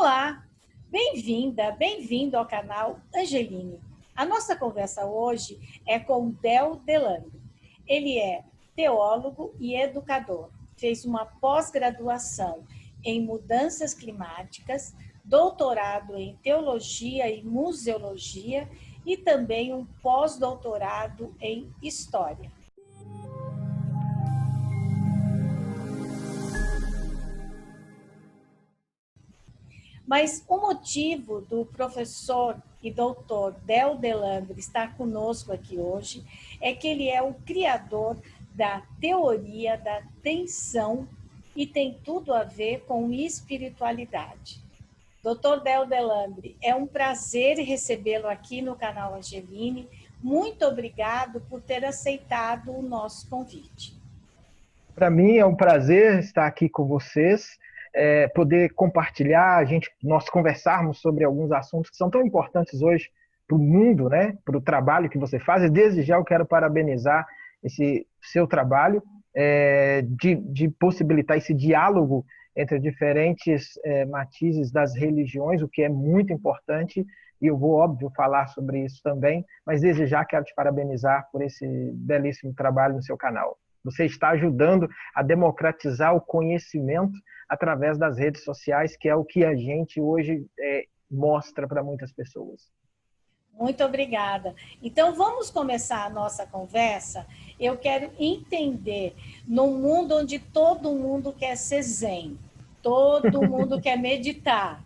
Olá, bem-vinda, bem-vindo ao canal Angeline. A nossa conversa hoje é com Del Delandre. Ele é teólogo e educador. Fez uma pós-graduação em mudanças climáticas, doutorado em teologia e museologia e também um pós-doutorado em história. Mas o motivo do professor e doutor Del Delandre estar conosco aqui hoje é que ele é o criador da teoria da tensão e tem tudo a ver com espiritualidade. Doutor Del Delandre, é um prazer recebê-lo aqui no canal Angeline. Muito obrigado por ter aceitado o nosso convite. Para mim é um prazer estar aqui com vocês, poder compartilhar, nós conversarmos sobre alguns assuntos que são tão importantes hoje para o mundo, né? Para o trabalho que você faz. E desde já eu quero parabenizar esse seu trabalho de possibilitar esse diálogo entre diferentes matizes das religiões, o que é muito importante. E eu vou, óbvio, falar sobre isso também, mas desde já quero te parabenizar por esse belíssimo trabalho no seu canal. Você está ajudando a democratizar o conhecimento através das redes sociais, que é o que a gente hoje mostra para muitas pessoas. Muito obrigada. Então, vamos começar a nossa conversa. Eu quero entender, num mundo onde todo mundo quer ser zen, todo mundo quer meditar,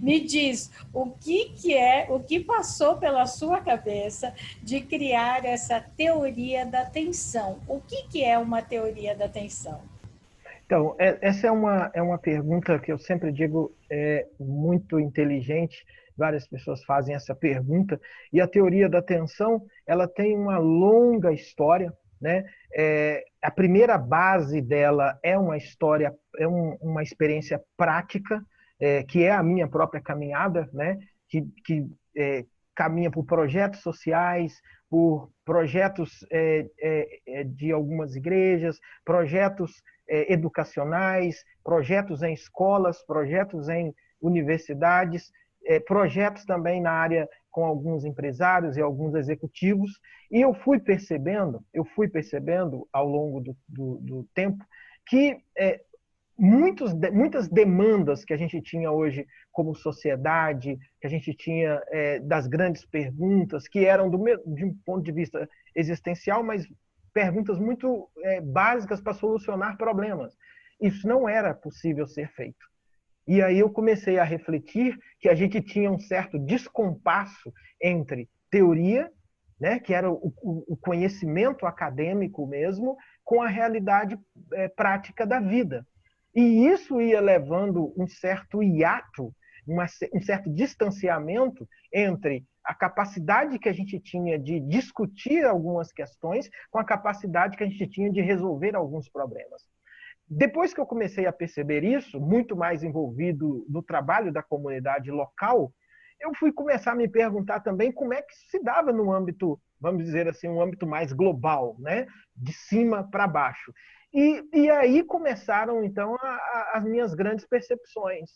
me diz, o que passou pela sua cabeça de criar essa teoria da tensão? O que é uma teoria da tensão? Então, essa é uma pergunta que eu sempre digo muito inteligente. Várias pessoas fazem essa pergunta. E a teoria da tensão, ela tem uma longa história, né? A primeira base dela é uma história, uma experiência prática, que é a minha própria caminhada, né? Que caminha por projetos sociais, por projetos de algumas igrejas, projetos educacionais, projetos em escolas, projetos em universidades, projetos também na área com alguns empresários e alguns executivos. E eu fui percebendo ao longo do tempo que muitas demandas que a gente tinha hoje como sociedade, que a gente tinha das grandes perguntas, que eram de um ponto de vista existencial, mas perguntas muito básicas para solucionar problemas. Isso não era possível ser feito. E aí eu comecei a refletir que a gente tinha um certo descompasso entre teoria, né, que era o conhecimento acadêmico mesmo, com a realidade prática da vida. E isso ia levando um certo hiato, um certo distanciamento entre a capacidade que a gente tinha de discutir algumas questões com a capacidade que a gente tinha de resolver alguns problemas. Depois que eu comecei a perceber isso, muito mais envolvido no trabalho da comunidade local, eu fui começar a me perguntar também como é que isso se dava no âmbito, vamos dizer assim, um âmbito mais global, né? De cima para baixo. E aí começaram, então, as minhas grandes percepções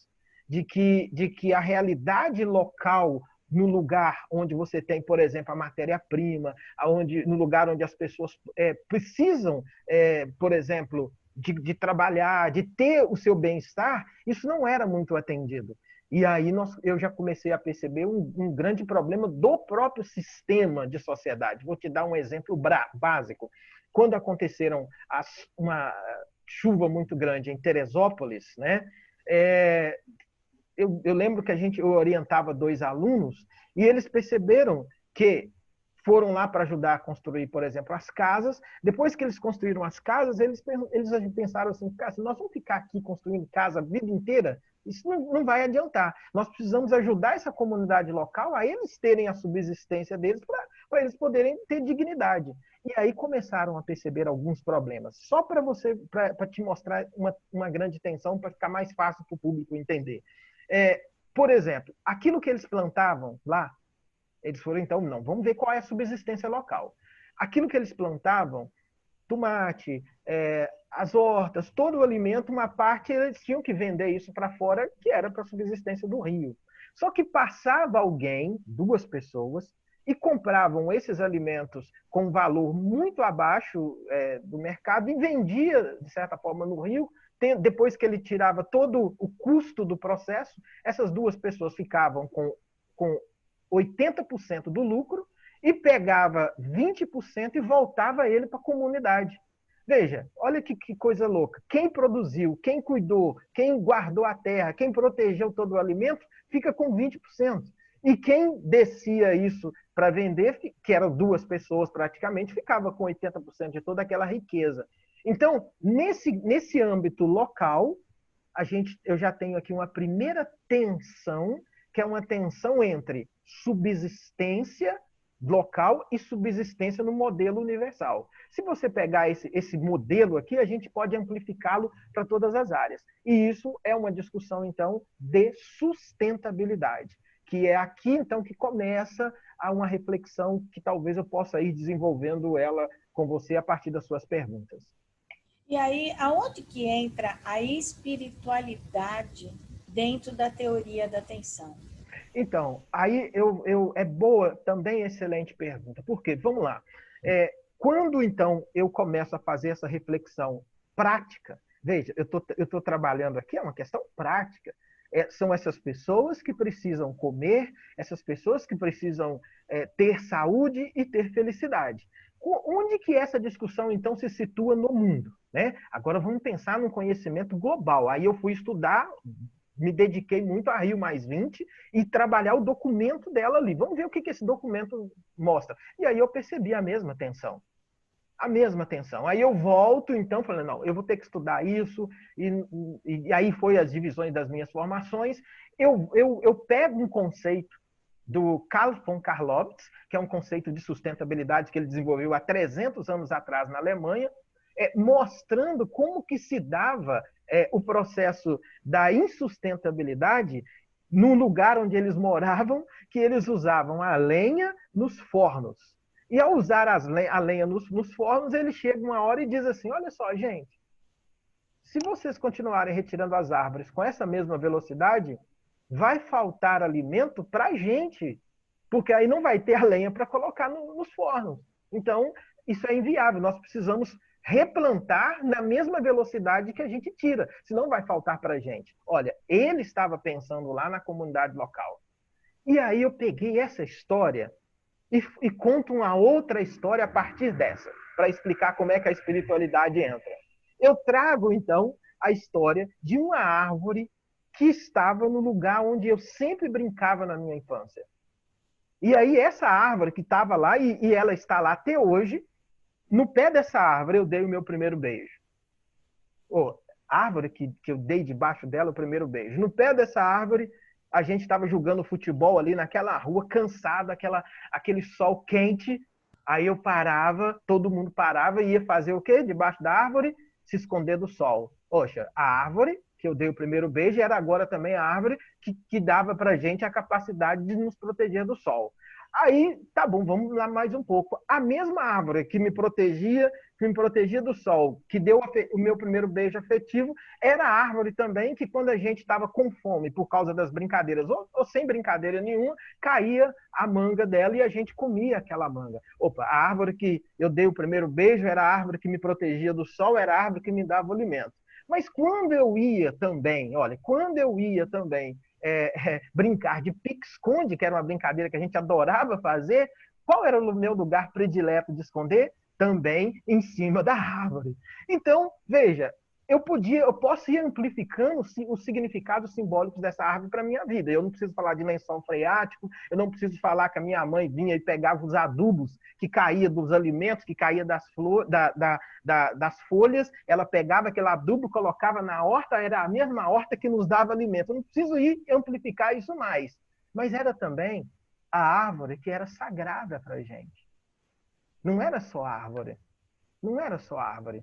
de que a realidade local, no lugar onde você tem, por exemplo, a matéria-prima, no lugar onde as pessoas precisam, por exemplo, de trabalhar, de ter o seu bem-estar, isso não era muito atendido. E aí eu já comecei a perceber um grande problema do próprio sistema de sociedade. Vou te dar um exemplo básico. Quando aconteceram uma chuva muito grande em Teresópolis, né? Eu lembro que eu orientava 2 alunos e eles perceberam que foram lá para ajudar a construir, por exemplo, as casas. Depois que eles construíram as casas, eles pensaram assim, se nós vamos ficar aqui construindo casa a vida inteira, isso não vai adiantar. Nós precisamos ajudar essa comunidade local a eles terem a subsistência deles para eles poderem ter dignidade. E aí começaram a perceber alguns problemas. Só para te mostrar uma grande tensão, para ficar mais fácil para o público entender. Por exemplo, aquilo que eles plantavam lá, eles foram, então, não, vamos ver qual é a subsistência local. Aquilo que eles plantavam tomate, as hortas, todo o alimento, uma parte eles tinham que vender isso para fora, que era para a subsistência do rio. Só que passava alguém, duas pessoas, e compravam esses alimentos com valor muito abaixo do mercado e vendia, de certa forma, no rio. Depois que ele tirava todo o custo do processo, essas duas pessoas ficavam com 80% do lucro e pegava 20% e voltava ele para a comunidade. Veja, olha que coisa louca. Quem produziu, quem cuidou, quem guardou a terra, quem protegeu todo o alimento, fica com 20%. E quem descia isso para vender, que eram duas pessoas praticamente, ficava com 80% de toda aquela riqueza. Então, nesse âmbito local, eu já tenho aqui uma primeira tensão, que é uma tensão entre subsistência local e subsistência no modelo universal. Se você pegar esse modelo aqui, a gente pode amplificá-lo para todas as áreas. E isso é uma discussão, então, de sustentabilidade, que é aqui, então, que começa uma reflexão que talvez eu possa ir desenvolvendo ela com você a partir das suas perguntas. E aí, aonde que entra a espiritualidade dentro da teoria da atenção? Então, aí é boa, também excelente pergunta. Por quê? Vamos lá. Quando, então, eu começo a fazer essa reflexão prática, veja, eu estou trabalhando aqui, é uma questão prática. São essas pessoas que precisam comer, essas pessoas que precisam ter saúde e ter felicidade. Onde que essa discussão, então, se situa no mundo? Né? Agora vamos pensar num conhecimento global. Aí eu fui estudar, me dediquei muito a Rio+20 e trabalhar o documento dela ali. Vamos ver o que esse documento mostra. E aí eu percebi a mesma tensão. A mesma tensão. Aí eu volto, então, falando, não, eu vou ter que estudar isso, e aí foi as divisões das minhas formações. Eu pego um conceito do Carl von Carlowitz, que é um conceito de sustentabilidade que ele desenvolveu há 300 anos atrás na Alemanha, mostrando como que se dava o processo da insustentabilidade no lugar onde eles moravam, que eles usavam a lenha nos fornos. E ao usar a lenha nos fornos, ele chega uma hora e diz assim, olha só, gente, se vocês continuarem retirando as árvores com essa mesma velocidade, vai faltar alimento para a gente, porque aí não vai ter a lenha para colocar nos fornos. Então, isso é inviável, nós precisamos replantar na mesma velocidade que a gente tira, senão vai faltar para a gente. Olha, ele estava pensando lá na comunidade local. E aí eu peguei essa história e conto uma outra história a partir dessa, para explicar como é que a espiritualidade entra. Eu trago, então, a história de uma árvore que estava no lugar onde eu sempre brincava na minha infância. E aí essa árvore que estava lá, e ela está lá até hoje, no pé dessa árvore eu dei o meu primeiro beijo. A árvore que eu dei debaixo dela o primeiro beijo. No pé dessa árvore, a gente estava jogando futebol ali naquela rua, cansado, aquele sol quente. Aí eu parava, todo mundo parava e ia fazer o quê? Debaixo da árvore, se esconder do sol. Poxa, a árvore que eu dei o primeiro beijo era agora também a árvore que dava para a gente a capacidade de nos proteger do sol. Aí, tá bom, vamos lá mais um pouco. A mesma árvore que me protegia do sol, que deu o meu primeiro beijo afetivo, era a árvore também que, quando a gente estava com fome por causa das brincadeiras, ou sem brincadeira nenhuma, caía a manga dela e a gente comia aquela manga. Opa, a árvore que eu dei o primeiro beijo era a árvore que me protegia do sol, era a árvore que me dava o alimento. Mas quando eu ia também brincar de pique-esconde, que era uma brincadeira que a gente adorava fazer, qual era o meu lugar predileto de esconder? Também em cima da árvore. Então, veja, eu posso ir amplificando os significados simbólicos dessa árvore para a minha vida. Eu não preciso falar de lençol freático, eu não preciso falar que a minha mãe vinha e pegava os adubos que caía dos alimentos, que caía das folhas, ela pegava aquele adubo, colocava na horta, era a mesma horta que nos dava alimento. Eu não preciso ir amplificar isso mais. Mas era também a árvore que era sagrada para a gente. Não era só árvore. Não era só árvore.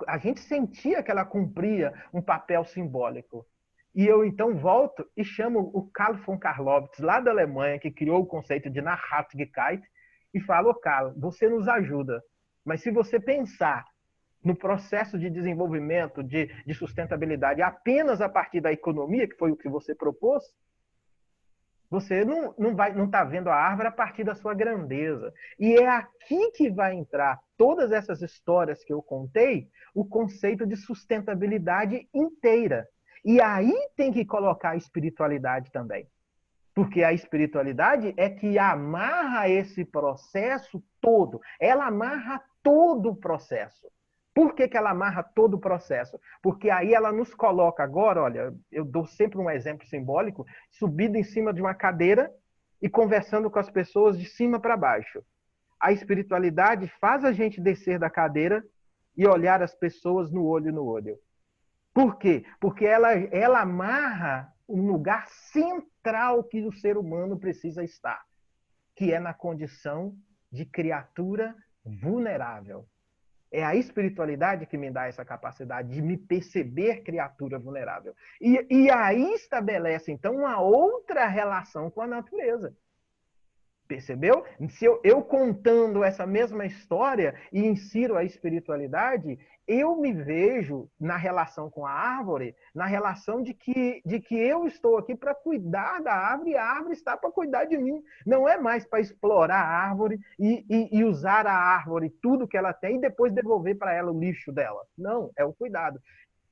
A gente sentia que ela cumpria um papel simbólico. E eu, então, volto e chamo o Carl von Carlowitz, lá da Alemanha, que criou o conceito de Nachhaltigkeit, e falo, Carl, você nos ajuda. Mas se você pensar no processo de desenvolvimento, de sustentabilidade, apenas a partir da economia, que foi o que você propôs, você não está vendo a árvore a partir da sua grandeza. E é aqui que vai entrar todas essas histórias que eu contei, o conceito de sustentabilidade inteira. E aí tem que colocar a espiritualidade também. Porque a espiritualidade é que amarra esse processo todo. Ela amarra todo o processo. Por que ela amarra todo o processo? Porque aí ela nos coloca agora, olha, eu dou sempre um exemplo simbólico, subido em cima de uma cadeira e conversando com as pessoas de cima para baixo. A espiritualidade faz a gente descer da cadeira e olhar as pessoas no olho no olho. Por quê? Porque ela amarra um lugar central que o ser humano precisa estar, que é na condição de criatura vulnerável. É a espiritualidade que me dá essa capacidade de me perceber criatura vulnerável. E aí estabelece, então, uma outra relação com a natureza. Percebeu? Se eu contando essa mesma história e insiro a espiritualidade, eu me vejo na relação com a árvore, na relação de que eu estou aqui para cuidar da árvore e a árvore está para cuidar de mim. Não é mais para explorar a árvore e usar a árvore, tudo que ela tem, e depois devolver para ela o lixo dela. Não, é o cuidado.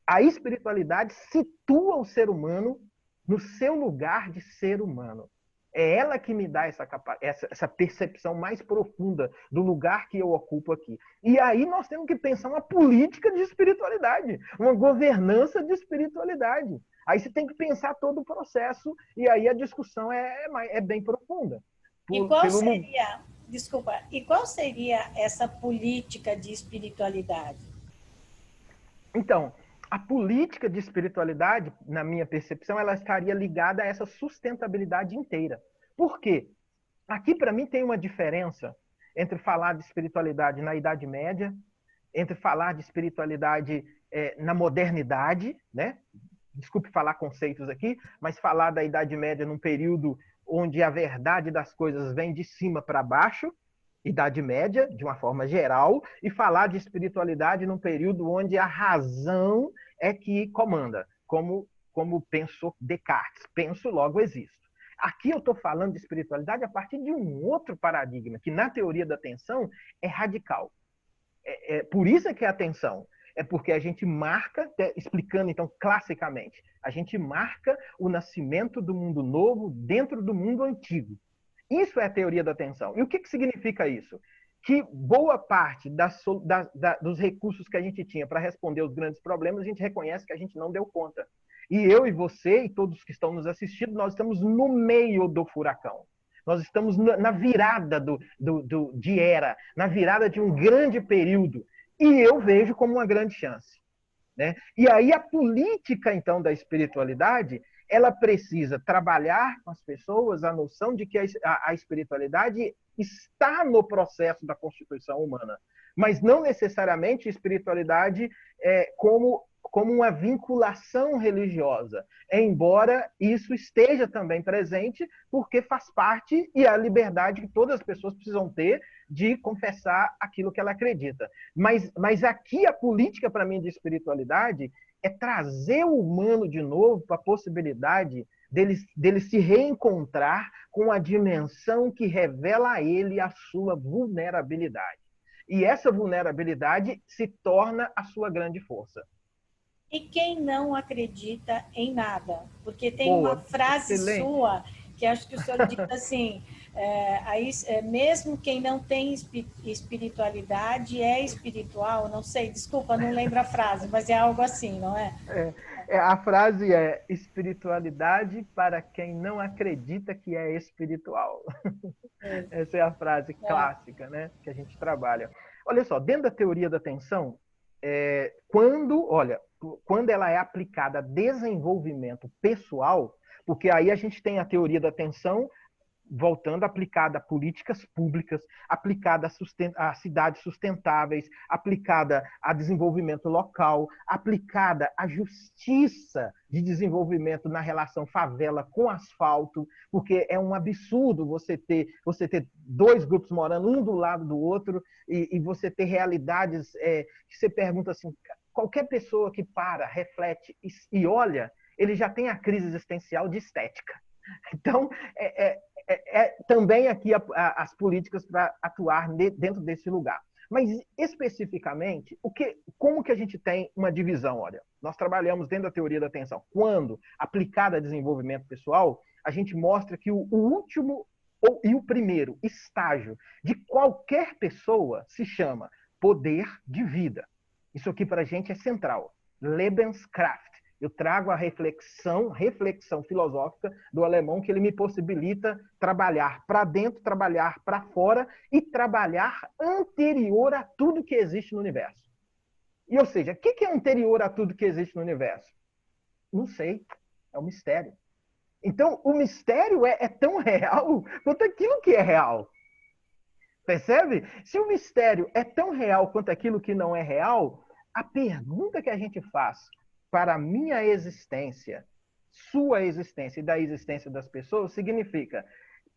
A espiritualidade situa o ser humano no seu lugar de ser humano. É ela que me dá essa percepção mais profunda do lugar que eu ocupo aqui. E aí nós temos que pensar uma política de espiritualidade, uma governança de espiritualidade. Aí você tem que pensar todo o processo, e aí a discussão é bem profunda. E qual seria, desculpa, e qual seria essa política de espiritualidade? Então, a política de espiritualidade, na minha percepção, ela estaria ligada a essa sustentabilidade inteira. Por quê? Aqui, para mim, tem uma diferença entre falar de espiritualidade na Idade Média, entre falar de espiritualidade na modernidade, né? Desculpe falar conceitos aqui, mas falar da Idade Média num período onde a verdade das coisas vem de cima para baixo, Idade Média, de uma forma geral, e falar de espiritualidade num período onde a razão é que comanda, como pensou Descartes. Penso, logo existo. Aqui eu estou falando de espiritualidade a partir de um outro paradigma, que na teoria da atenção é radical. Por isso é que é atenção. É porque a gente marca, explicando então classicamente, a gente marca o nascimento do mundo novo dentro do mundo antigo. Isso é a teoria da atenção. E o que significa isso? Que boa parte dos recursos que a gente tinha para responder os grandes problemas, a gente reconhece que a gente não deu conta. E eu e você e todos que estão nos assistindo, nós estamos no meio do furacão. Nós estamos na virada de era, na virada de um grande período. E eu vejo como uma grande chance. Né? E aí a política, então, da espiritualidade, ela precisa trabalhar com as pessoas a noção de que a espiritualidade está no processo da constituição humana, mas não necessariamente espiritualidade como uma vinculação religiosa, embora isso esteja também presente, porque faz parte e é a liberdade que todas as pessoas precisam ter de confessar aquilo que ela acredita. Mas aqui a política, para mim, de espiritualidade é trazer o humano de novo para a possibilidade dele se reencontrar com a dimensão que revela a ele a sua vulnerabilidade. E essa vulnerabilidade se torna a sua grande força. E quem não acredita em nada? Porque tem uma frase sua que acho que o senhor diz assim, mesmo quem não tem espiritualidade é espiritual, não sei, desculpa, não lembro a frase, mas é algo assim, não é? A frase é espiritualidade para quem não acredita que é espiritual. Essa é a frase clássica, né, que a gente trabalha. Olha só, dentro da teoria da atenção, quando ela é aplicada a desenvolvimento pessoal, porque aí a gente tem a teoria da atenção voltando, aplicada a políticas públicas, aplicada a cidades sustentáveis, aplicada a desenvolvimento local, aplicada à justiça de desenvolvimento na relação favela com asfalto, porque é um absurdo você ter dois grupos morando um do lado do outro e você ter realidades que você pergunta assim, qualquer pessoa que para, reflete e olha, ele já tem a crise existencial de estética. Então, também aqui as políticas para atuar dentro desse lugar. Mas, especificamente, como que a gente tem uma divisão? Olha, nós trabalhamos dentro da teoria da atenção. Quando aplicada a desenvolvimento pessoal, a gente mostra que o último e o primeiro estágio de qualquer pessoa se chama poder de vida. Isso aqui para a gente é central. Lebenskraft. Eu trago a reflexão filosófica do alemão, que ele me possibilita trabalhar para dentro, trabalhar para fora e trabalhar anterior a tudo que existe no universo. E, ou seja, o que é anterior a tudo que existe no universo? Não sei. É um mistério. Então, o mistério é tão real quanto aquilo que é real. Percebe? Se o mistério é tão real quanto aquilo que não é real, a pergunta que a gente faz para a minha existência, sua existência e da existência das pessoas, significa,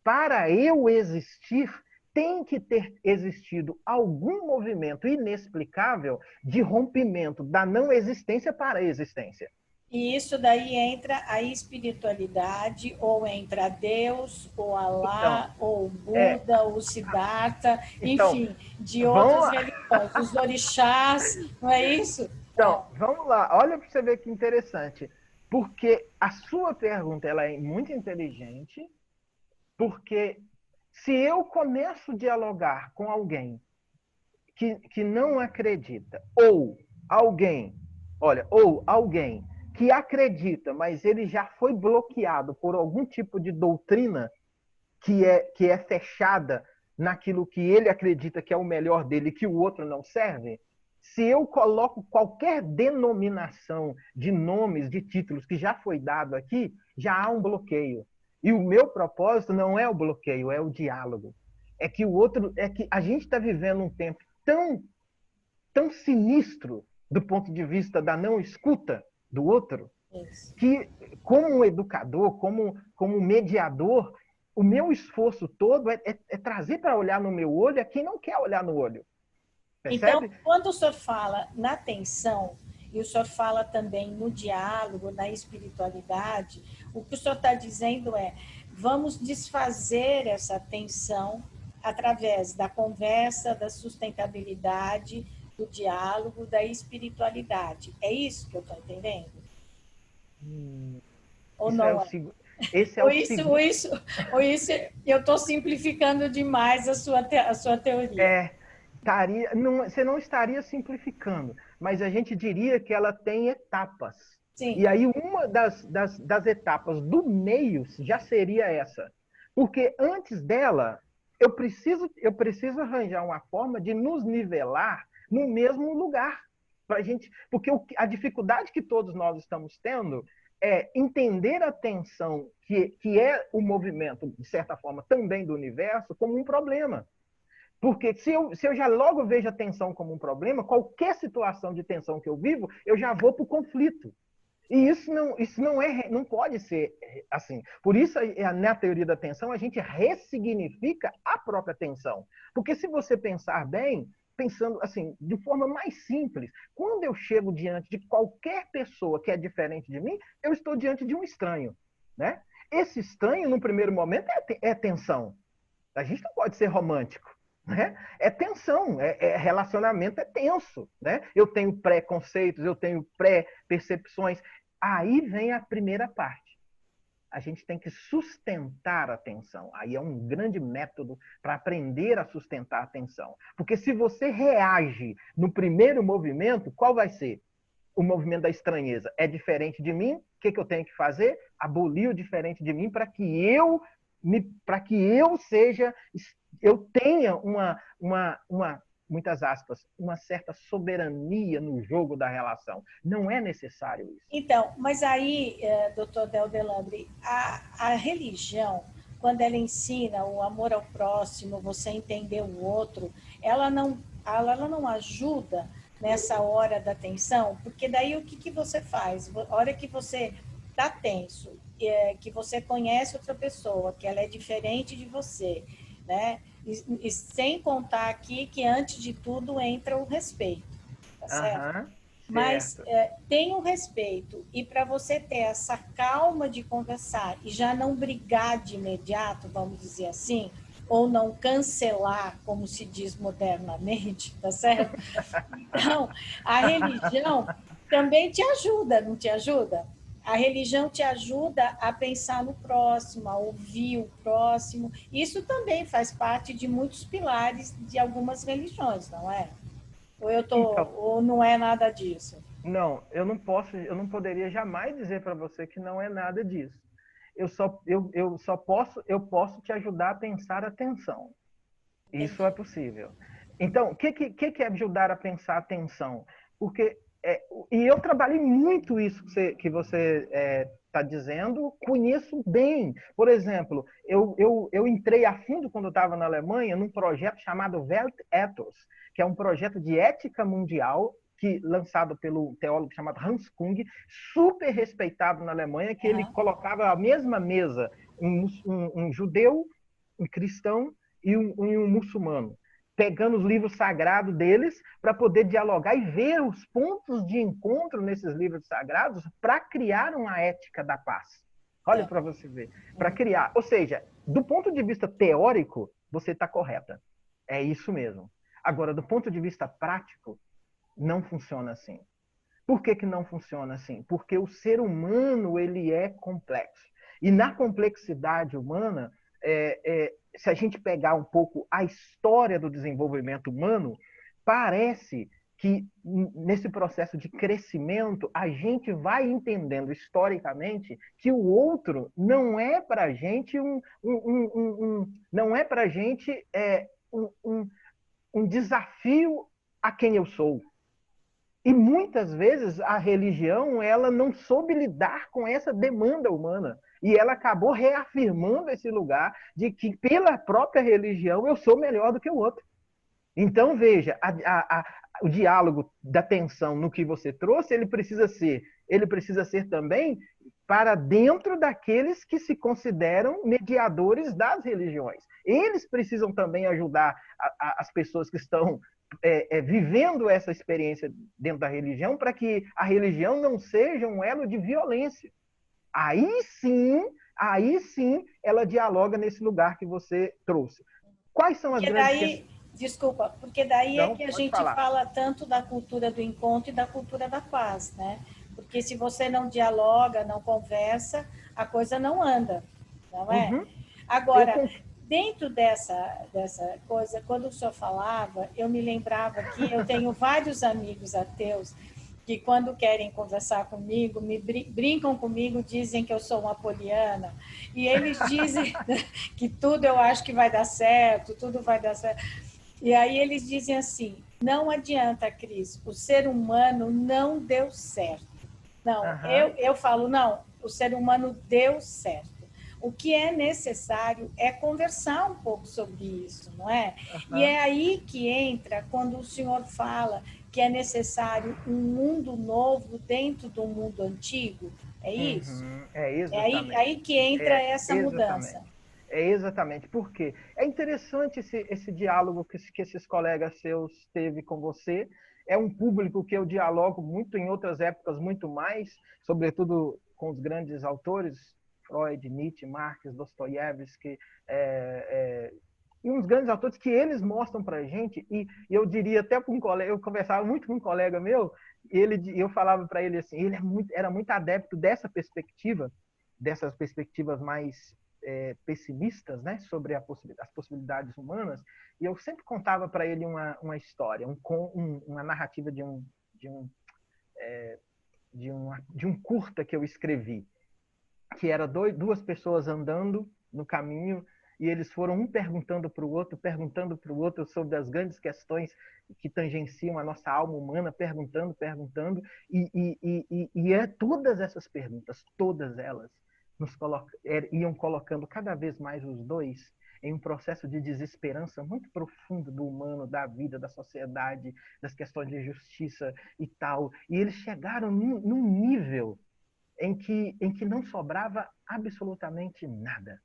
para eu existir, tem que ter existido algum movimento inexplicável de rompimento da não existência para a existência. E isso daí entra a espiritualidade, ou entra Deus, ou Alá, Então, ou Buda, ou Siddhartha, então, enfim, de outras religiões, os orixás, não é isso? Então, vamos lá. Olha para você ver que interessante. Porque a sua pergunta ela é muito inteligente, porque se eu começo a dialogar com alguém que não acredita, ou alguém que acredita, mas ele já foi bloqueado por algum tipo de doutrina que é fechada naquilo que ele acredita que é o melhor dele, que o outro não serve, se eu coloco qualquer denominação de nomes, de títulos que já foi dado aqui, já há um bloqueio. E o meu propósito não é o bloqueio, é o diálogo. É que a gente está vivendo um tempo tão sinistro do ponto de vista da não escuta do outro, que como um educador, como mediador, o meu esforço todo é trazer para olhar no meu olho a quem não quer olhar no olho. Percebe? Então, quando o senhor fala na atenção, e o senhor fala também no diálogo, na espiritualidade, o que o senhor está dizendo é, vamos desfazer essa tensão através da conversa, da sustentabilidade, do diálogo, da espiritualidade. É isso que eu estou entendendo? Ou Isso não é? Esse é ou o isso, segundo. ou isso, eu estou simplificando demais a sua teoria. Você não estaria simplificando, mas a gente diria que ela tem etapas. Sim. E aí uma das etapas do meio já seria essa. Porque antes dela, eu preciso arranjar uma forma de nos nivelar no mesmo lugar. Porque a dificuldade que todos nós estamos tendo é entender a tensão, que é o movimento, de certa forma, também do universo, como um problema. Porque se eu já logo vejo a tensão como um problema, qualquer situação de tensão que eu vivo, eu já vou para o conflito. E isso não pode ser assim. Por isso, na teoria da tensão, a gente ressignifica a própria tensão. Porque se você pensar bem, pensando assim, de forma mais simples, quando eu chego diante de qualquer pessoa que é diferente de mim, eu estou diante de um estranho. Né? Esse estranho, no primeiro momento, é tensão. A gente não pode ser romântico. Né? É tensão, relacionamento é tenso. Né? Eu tenho pré-conceitos, eu tenho pré-percepções. Aí vem a primeira parte. A gente tem que sustentar a tensão. Aí é um grande método para aprender a sustentar a tensão. Porque se você reage no primeiro movimento, qual vai ser? O movimento da estranheza. É diferente de mim? O que eu tenho que fazer? Abolir o diferente de mim para que eu tenha muitas aspas, uma certa soberania no jogo da relação. Não é necessário isso. Então, mas aí, doutor Del Delandre, a religião, quando ela ensina o amor ao próximo, você entender o outro, ela não ajuda nessa hora da tensão, porque daí o que você faz? A hora que você está tenso, que você conhece outra pessoa, que ela é diferente de você, né? E sem contar aqui que antes de tudo entra o respeito, tá certo? Aham, Mas certo. tem o respeito, e para você ter essa calma de conversar e já não brigar de imediato, vamos dizer assim, ou não cancelar, como se diz modernamente, tá certo? Então, a religião também te ajuda, não te ajuda? A religião te ajuda a pensar no próximo, a ouvir o próximo. Isso também faz parte de muitos pilares de algumas religiões, não é? Então, Ou não é nada disso? não, eu não poderia jamais dizer para você que não é nada disso. Eu posso te ajudar a pensar a tensão. Isso é Entendi. possível. Então, o que é ajudar a pensar a tensão? Porque, e eu trabalhei muito isso que você está dizendo, conheço bem. Por exemplo, eu entrei a fundo quando eu estava na Alemanha num projeto chamado Weltethos, que é um projeto de ética mundial lançado pelo teólogo chamado Hans Kung, super respeitado na Alemanha, que ele Aham. colocava à mesma mesa um judeu, um cristão e um muçulmano, pegando os livros sagrados deles para poder dialogar e ver os pontos de encontro nesses livros sagrados para criar uma ética da paz. Olha Tá. para você ver. Para Uhum. criar. Ou seja, do ponto de vista teórico, você está correta. É isso mesmo. Agora, do ponto de vista prático, não funciona assim. Por que, que não funciona assim? Porque o ser humano ele é complexo. E na complexidade humana, se a gente pegar um pouco a história do desenvolvimento humano, parece que nesse processo de crescimento a gente vai entendendo historicamente que o outro não é para a gente não é para a gente um desafio a quem eu sou. E muitas vezes a religião ela não soube lidar com essa demanda humana. E ela acabou reafirmando esse lugar de que, pela própria religião, eu sou melhor do que o outro. Então, veja, o diálogo da tensão no que você trouxe, ele precisa ser também para dentro daqueles que se consideram mediadores das religiões. Eles precisam também ajudar as pessoas que estão vivendo essa experiência dentro da religião, para que a religião não seja um elo de violência. Aí sim, aí sim, ela dialoga nesse lugar que você trouxe. Quais são as Porque grandes questões? daí, desculpa, porque daí é Não, que a pode gente falar. fala tanto da cultura do encontro e da cultura da paz, né? Porque se você não dialoga, não conversa, a coisa não anda, não é? Uhum. Eu Agora, concordo. dentro dessa coisa, quando o senhor falava, eu me lembrava que eu tenho vários amigos ateus que quando querem conversar comigo, brincam comigo, dizem que eu sou uma poliana, e eles dizem que tudo eu acho que vai dar certo, tudo vai dar certo. E aí eles dizem assim: não adianta, Cris, o ser humano não deu certo. Não, eu, Uhum. eu falo, não, o ser humano deu certo. O que é necessário é conversar um pouco sobre isso, não é? E Uhum. é aí que entra quando o senhor fala que é necessário um mundo novo dentro do mundo antigo. É isso? Uhum. É aí que entra essa mudança. Exatamente. É exatamente. Por quê? É interessante esse diálogo que esses colegas seus teve com você. É um público que eu dialogo muito em outras épocas, muito mais, sobretudo com os grandes autores, Freud, Nietzsche, Marx, Dostoiévski, e uns grandes autores que eles mostram para a gente, e eu diria até para um colega, eu conversava muito com um colega meu, eu falava para ele assim, ele era muito adepto dessas perspectivas mais pessimistas, né, sobre as possibilidades humanas, e eu sempre contava para ele uma história, uma narrativa de um, de um curta que eu escrevi, que era duas pessoas andando no caminho e eles foram um perguntando para o outro sobre as grandes questões que tangenciam a nossa alma humana, perguntando, e todas essas perguntas, todas elas, iam colocando cada vez mais os dois em um processo de desesperança muito profundo do humano, da vida, da sociedade, das questões de justiça e tal. E eles chegaram num nível em que não sobrava absolutamente nada.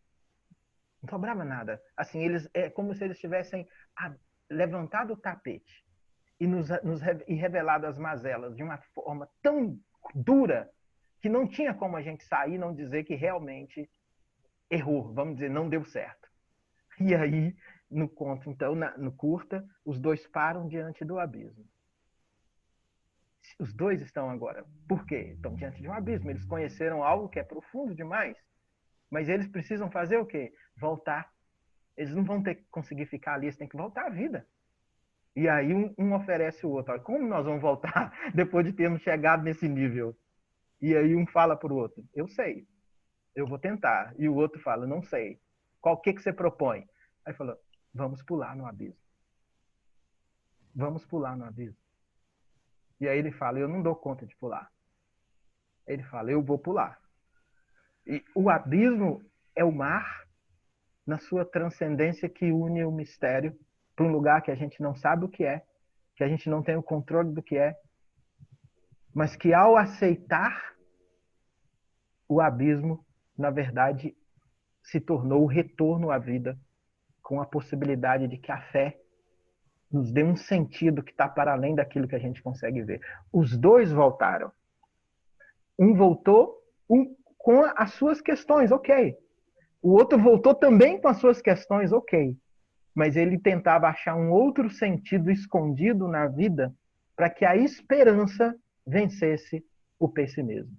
Não sobrava nada. Assim, é como se eles tivessem levantado o tapete e revelado as mazelas de uma forma tão dura que não tinha como a gente sair e não dizer que realmente errou, vamos dizer, não deu certo. E aí, no conto, então, no curta, os dois param diante do abismo. Os dois estão agora. Por quê? Estão diante de um abismo. Eles conheceram algo que é profundo demais, mas eles precisam fazer o quê? Voltar. Eles não vão ter que conseguir ficar ali, eles têm que voltar à vida. E aí um oferece o outro. Olha, como nós vamos voltar depois de termos chegado nesse nível? E aí um fala para o outro, eu sei, eu vou tentar. E o outro fala, não sei. Qual que você propõe? Aí falou, vamos pular no abismo. Vamos pular no abismo. E aí ele fala, eu não dou conta de pular. Ele fala, eu vou pular. E o abismo é o mar na sua transcendência que une o mistério para um lugar que a gente não sabe o que a gente não tem o controle do que é, mas que ao aceitar o abismo, na verdade, se tornou o retorno à vida, com a possibilidade de que a fé nos dê um sentido que está para além daquilo que a gente consegue ver. Os dois voltaram. Um voltou com as suas questões, ok. O outro voltou também com as suas questões, ok. Mas ele tentava achar um outro sentido escondido na vida para que a esperança vencesse o pessimismo.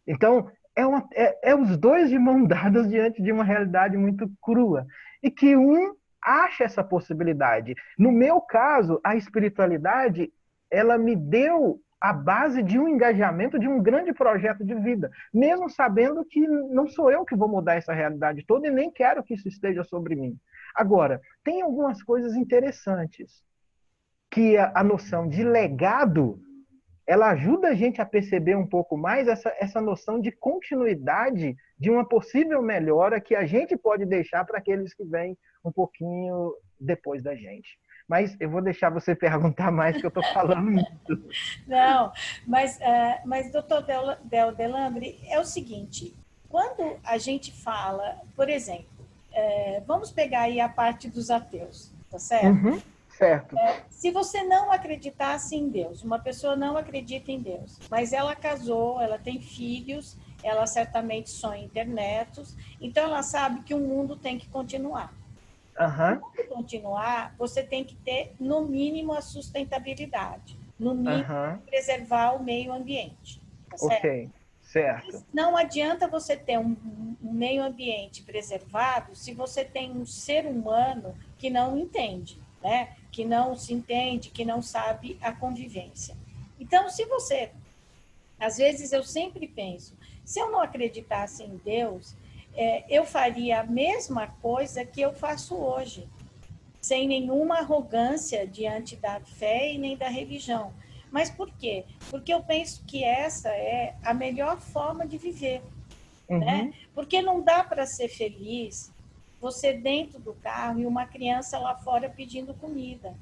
Então, é os dois de mão dadas diante de uma realidade muito crua. E que um acha essa possibilidade. No meu caso, a espiritualidade, ela me deu a base de um engajamento de um grande projeto de vida, mesmo sabendo que não sou eu que vou mudar essa realidade toda e nem quero que isso esteja sobre mim. Agora, tem algumas coisas interessantes, que a noção de legado ela ajuda a gente a perceber um pouco mais essa noção de continuidade de uma possível melhora que a gente pode deixar para aqueles que vêm um pouquinho depois da gente. Mas eu vou deixar você perguntar mais, que eu estou falando muito. Não, mas doutor Del Delandre, é o seguinte, quando a gente fala, por exemplo, vamos pegar aí a parte dos ateus, tá certo? Uhum, certo. Se você não acreditasse em Deus, uma pessoa não acredita em Deus, mas ela casou, ela tem filhos, ela certamente sonha em ter netos, então ela sabe que o mundo tem que continuar. Uhum, Para continuar, você tem que ter, no mínimo, a sustentabilidade, no mínimo, uhum, preservar o meio ambiente, tá certo? ok, certo. Mas não adianta você ter um meio ambiente preservado se você tem um ser humano que não entende, né? Que não se entende, que não sabe a convivência. Então, se você, às vezes eu sempre penso, se eu não acreditasse em Deus, eu faria a mesma coisa que eu faço hoje, sem nenhuma arrogância diante da fé e nem da religião. Mas por quê? Porque eu penso que essa é a melhor forma de viver, né? Uhum, Porque não dá para ser feliz você dentro do carro e uma criança lá fora pedindo comida,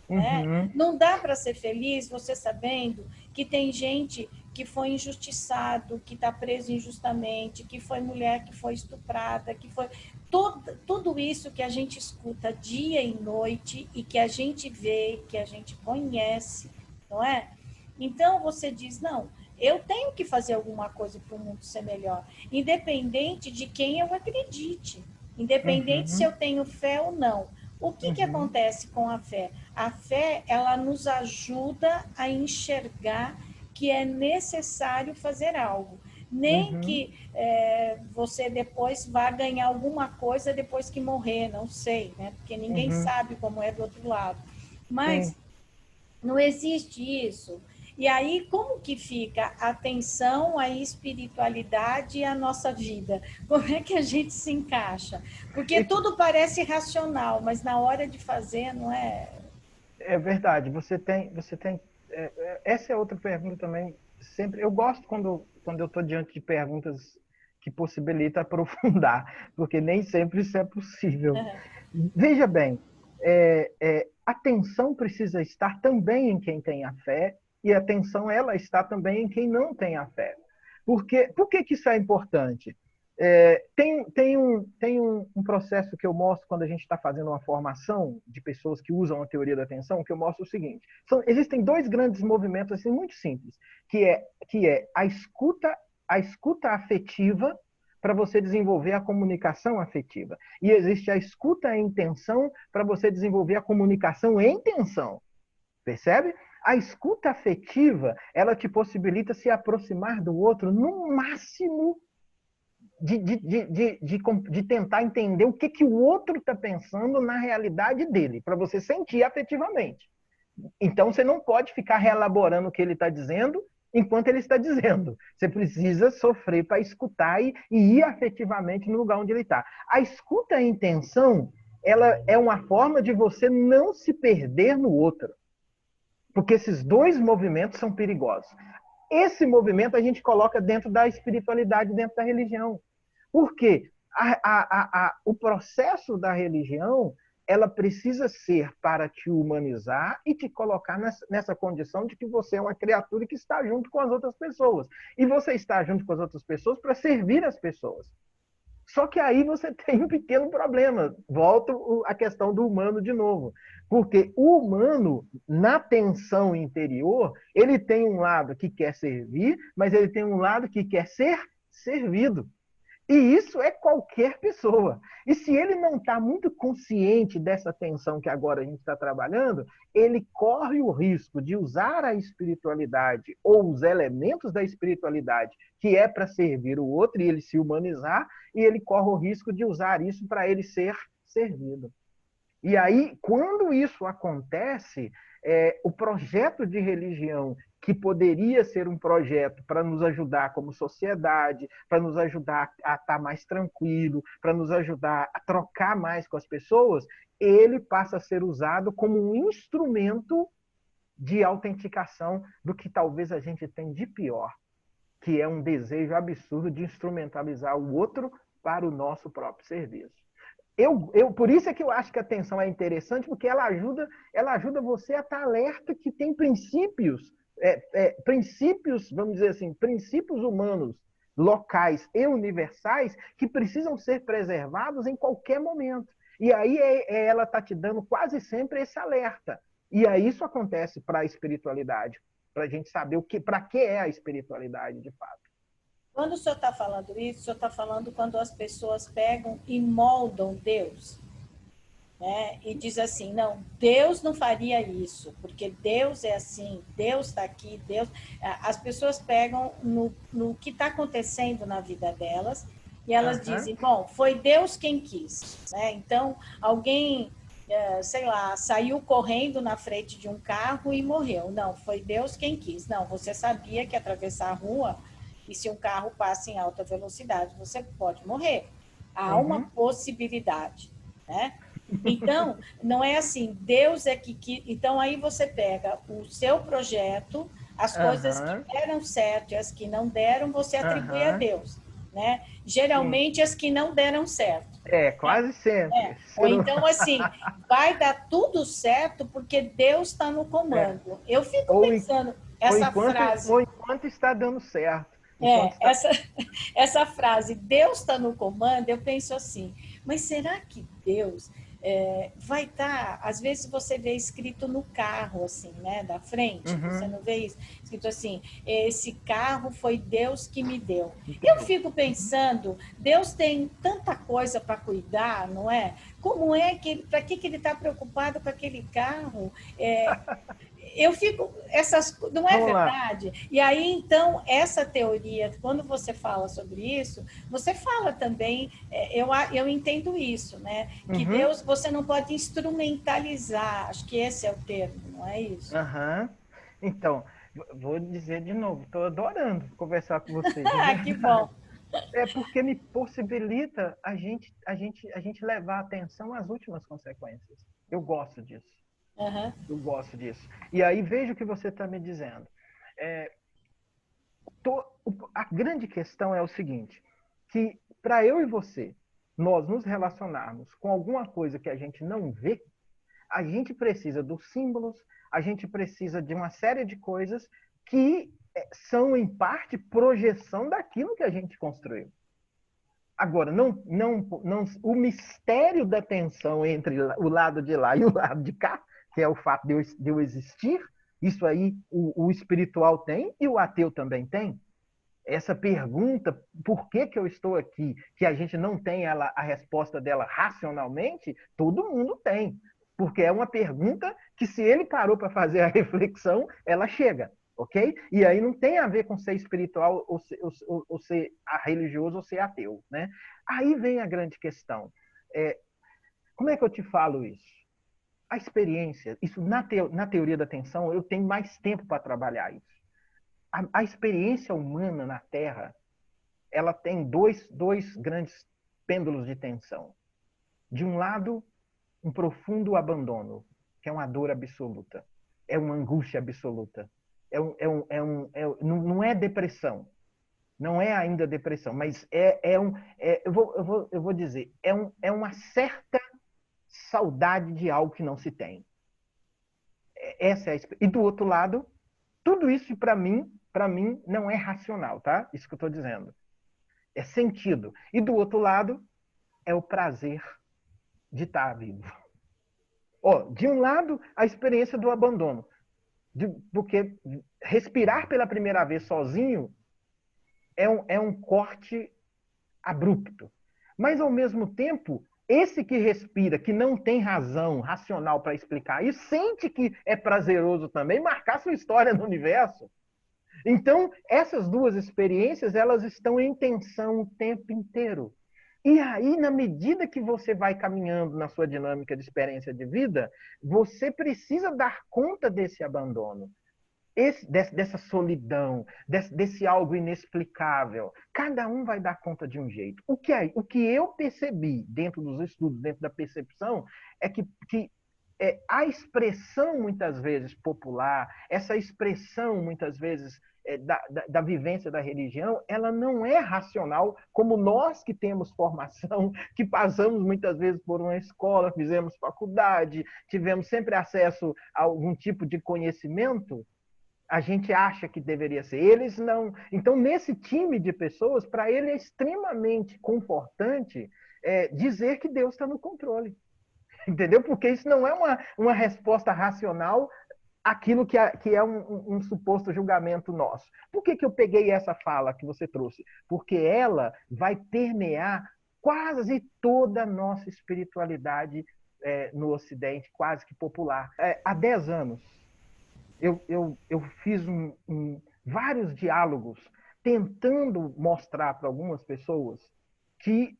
né? uhum, Não dá para ser feliz você sabendo que tem gente que foi injustiçado, que está preso injustamente, que foi mulher que foi estuprada, que foi tudo isso que a gente escuta dia e noite e que a gente vê, que a gente conhece, não é? Então você diz, não, eu tenho que fazer alguma coisa para o mundo ser melhor, independente de quem eu acredite, independente se eu uhum, tenho fé ou não. O que uhum, acontece com a fé? A fé, ela nos ajuda a enxergar que é necessário fazer algo. Nem uhum, que você depois vá ganhar alguma coisa depois que morrer, não sei, né? Porque ninguém uhum, sabe como é do outro lado. Mas sim. não existe isso. E aí, como que fica a atenção, a espiritualidade e a nossa vida? Como é que a gente se encaixa? Porque E tudo parece racional, mas na hora de fazer, não é? é verdade, essa é outra pergunta também. Sempre, eu gosto quando eu estou diante de perguntas que possibilita aprofundar, porque nem sempre isso é possível. Uhum. Veja bem, a atenção precisa estar também em quem tem a fé, e a atenção ela está também em quem não tem a fé. Por que isso é importante? Tem um processo que eu mostro quando a gente está fazendo uma formação de pessoas que usam a teoria da atenção, que eu mostro o seguinte: existem dois grandes movimentos assim, muito simples, que é a escuta afetiva para você desenvolver a comunicação afetiva. E existe a escuta em intenção para você desenvolver a comunicação em intenção. Percebe? A escuta afetiva, ela te possibilita se aproximar do outro no máximo de tentar entender o que o outro está pensando na realidade dele, para você sentir afetivamente. Então, você não pode ficar reelaborando o que ele está dizendo enquanto ele está dizendo. Você precisa sofrer para escutar e ir afetivamente no lugar onde ele está. A escuta em intenção, ela é uma forma de você não se perder no outro. Porque esses dois movimentos são perigosos. Esse movimento a gente coloca dentro da espiritualidade, dentro da religião. Por quê? O processo da religião, ela precisa ser para te humanizar e te colocar nessa condição de que você é uma criatura que está junto com as outras pessoas. E você está junto com as outras pessoas para servir as pessoas. Só que aí você tem um pequeno problema. Volto à questão do humano de novo. Porque o humano, na tensão interior, ele tem um lado que quer servir, mas ele tem um lado que quer ser servido. E isso é qualquer pessoa. E se ele não está muito consciente dessa tensão que agora a gente está trabalhando, ele corre o risco de usar a espiritualidade ou os elementos da espiritualidade que é para servir o outro e ele se humanizar, e ele corre o risco de usar isso para ele ser servido. E aí, quando isso acontece, o projeto de religião, que poderia ser um projeto para nos ajudar como sociedade, para nos ajudar a estar mais tranquilo, para nos ajudar a trocar mais com as pessoas, ele passa a ser usado como um instrumento de autenticação do que talvez a gente tem de pior, que é um desejo absurdo de instrumentalizar o outro para o nosso próprio serviço. Por isso é que eu acho que a atenção é interessante, porque ela ajuda você a estar alerta que tem princípios, vamos dizer assim, princípios humanos locais e universais que precisam ser preservados em qualquer momento. E aí ela está te dando quase sempre esse alerta. E aí isso acontece para a espiritualidade, para a gente saber para que é a espiritualidade de fato. Quando o senhor está falando isso, o senhor está falando quando as pessoas pegam e moldam Deus, né? E diz assim, não, Deus não faria isso, porque Deus é assim, Deus está aqui, Deus... As pessoas pegam no que está acontecendo na vida delas e elas dizem, bom, foi Deus quem quis, né? Então, alguém, sei lá, saiu correndo na frente de um carro e morreu. Não, foi Deus quem quis. Não, você sabia que atravessar a rua... E se um carro passa em alta velocidade, você pode morrer. Há uma possibilidade, né? Então, não é assim, Deus é que... Então, aí você pega o seu projeto, as coisas que deram certo e as que não deram, você atribui a Deus, né? Geralmente, Sim. as que não deram certo. Quase sempre. Ou então, assim, vai dar tudo certo porque Deus está no comando. Eu fico pensando, essa frase... Ou enquanto está dando certo. Está... essa frase, Deus está no comando, eu penso assim, mas será que Deus vai estar... Às vezes você vê escrito no carro, assim, né, da frente, você não vê isso? Escrito assim, esse carro foi Deus que me deu. Eu fico pensando, Deus tem tanta coisa para cuidar, não é? Como é que para que ele está preocupado com aquele carro? Eu fico, não é verdade? E aí, então, essa teoria, quando você fala sobre isso, você fala também, eu entendo isso, né? Que Deus, você não pode instrumentalizar, acho que esse é o termo, não é isso? Então, vou dizer de novo, estou adorando conversar com você, de Ah, que bom. verdade. É porque me possibilita a gente levar atenção às últimas consequências. Eu gosto disso. Eu gosto disso. E aí veja o que você está me dizendo. A grande questão é o seguinte: que para eu e você, nós nos relacionarmos com alguma coisa que a gente não vê, a gente precisa dos símbolos, a gente precisa de uma série de coisas que são, em parte, projeção daquilo que a gente construiu. Agora, o mistério da tensão entre o lado de lá e o lado de cá, que é o fato de eu existir, isso aí o espiritual tem e o ateu também tem. Essa pergunta, por que eu estou aqui, que a gente não tem a resposta dela racionalmente, todo mundo tem. Porque é uma pergunta que, se ele parou para fazer a reflexão, ela chega. Ok? E aí não tem a ver com ser espiritual ou ser religioso ou ser ateu. Né? Aí vem a grande questão. Como é que eu te falo isso? A experiência, isso na teoria da atenção, eu tenho mais tempo para trabalhar isso. A experiência humana na Terra, ela tem dois grandes pêndulos de tensão. De um lado, um profundo abandono, que é uma dor absoluta, é uma angústia absoluta. Não é depressão, não é ainda depressão, mas eu vou dizer, é uma certa saudade de algo que não se tem. E do outro lado, tudo isso para mim não é racional, tá? Isso que eu estou dizendo. É sentido. E do outro lado, é o prazer de estar vivo. De um lado, a experiência do abandono. Porque respirar pela primeira vez sozinho é um corte abrupto. Mas, ao mesmo tempo, esse que respira, que não tem razão racional para explicar e sente que é prazeroso também marcar sua história no universo. Então, essas duas experiências, elas estão em tensão o tempo inteiro. E aí, na medida que você vai caminhando na sua dinâmica de experiência de vida, você precisa dar conta desse abandono, dessa solidão, desse algo inexplicável. Cada um vai dar conta de um jeito. O que eu percebi dentro dos estudos, dentro da percepção, é que a expressão, muitas vezes, popular, essa expressão, muitas vezes, da vivência da religião, ela não é racional, como nós que temos formação, que passamos muitas vezes por uma escola, fizemos faculdade, tivemos sempre acesso a algum tipo de conhecimento, a gente acha que deveria ser. Eles não. Então, nesse time de pessoas, para ele é extremamente confortante dizer que Deus está no controle. Entendeu? Porque isso não é uma resposta racional àquilo que é um suposto julgamento nosso. Por que eu peguei essa fala que você trouxe? Porque ela vai permear quase toda a nossa espiritualidade no Ocidente, quase que popular. Há 10 anos, eu fiz vários diálogos tentando mostrar para algumas pessoas que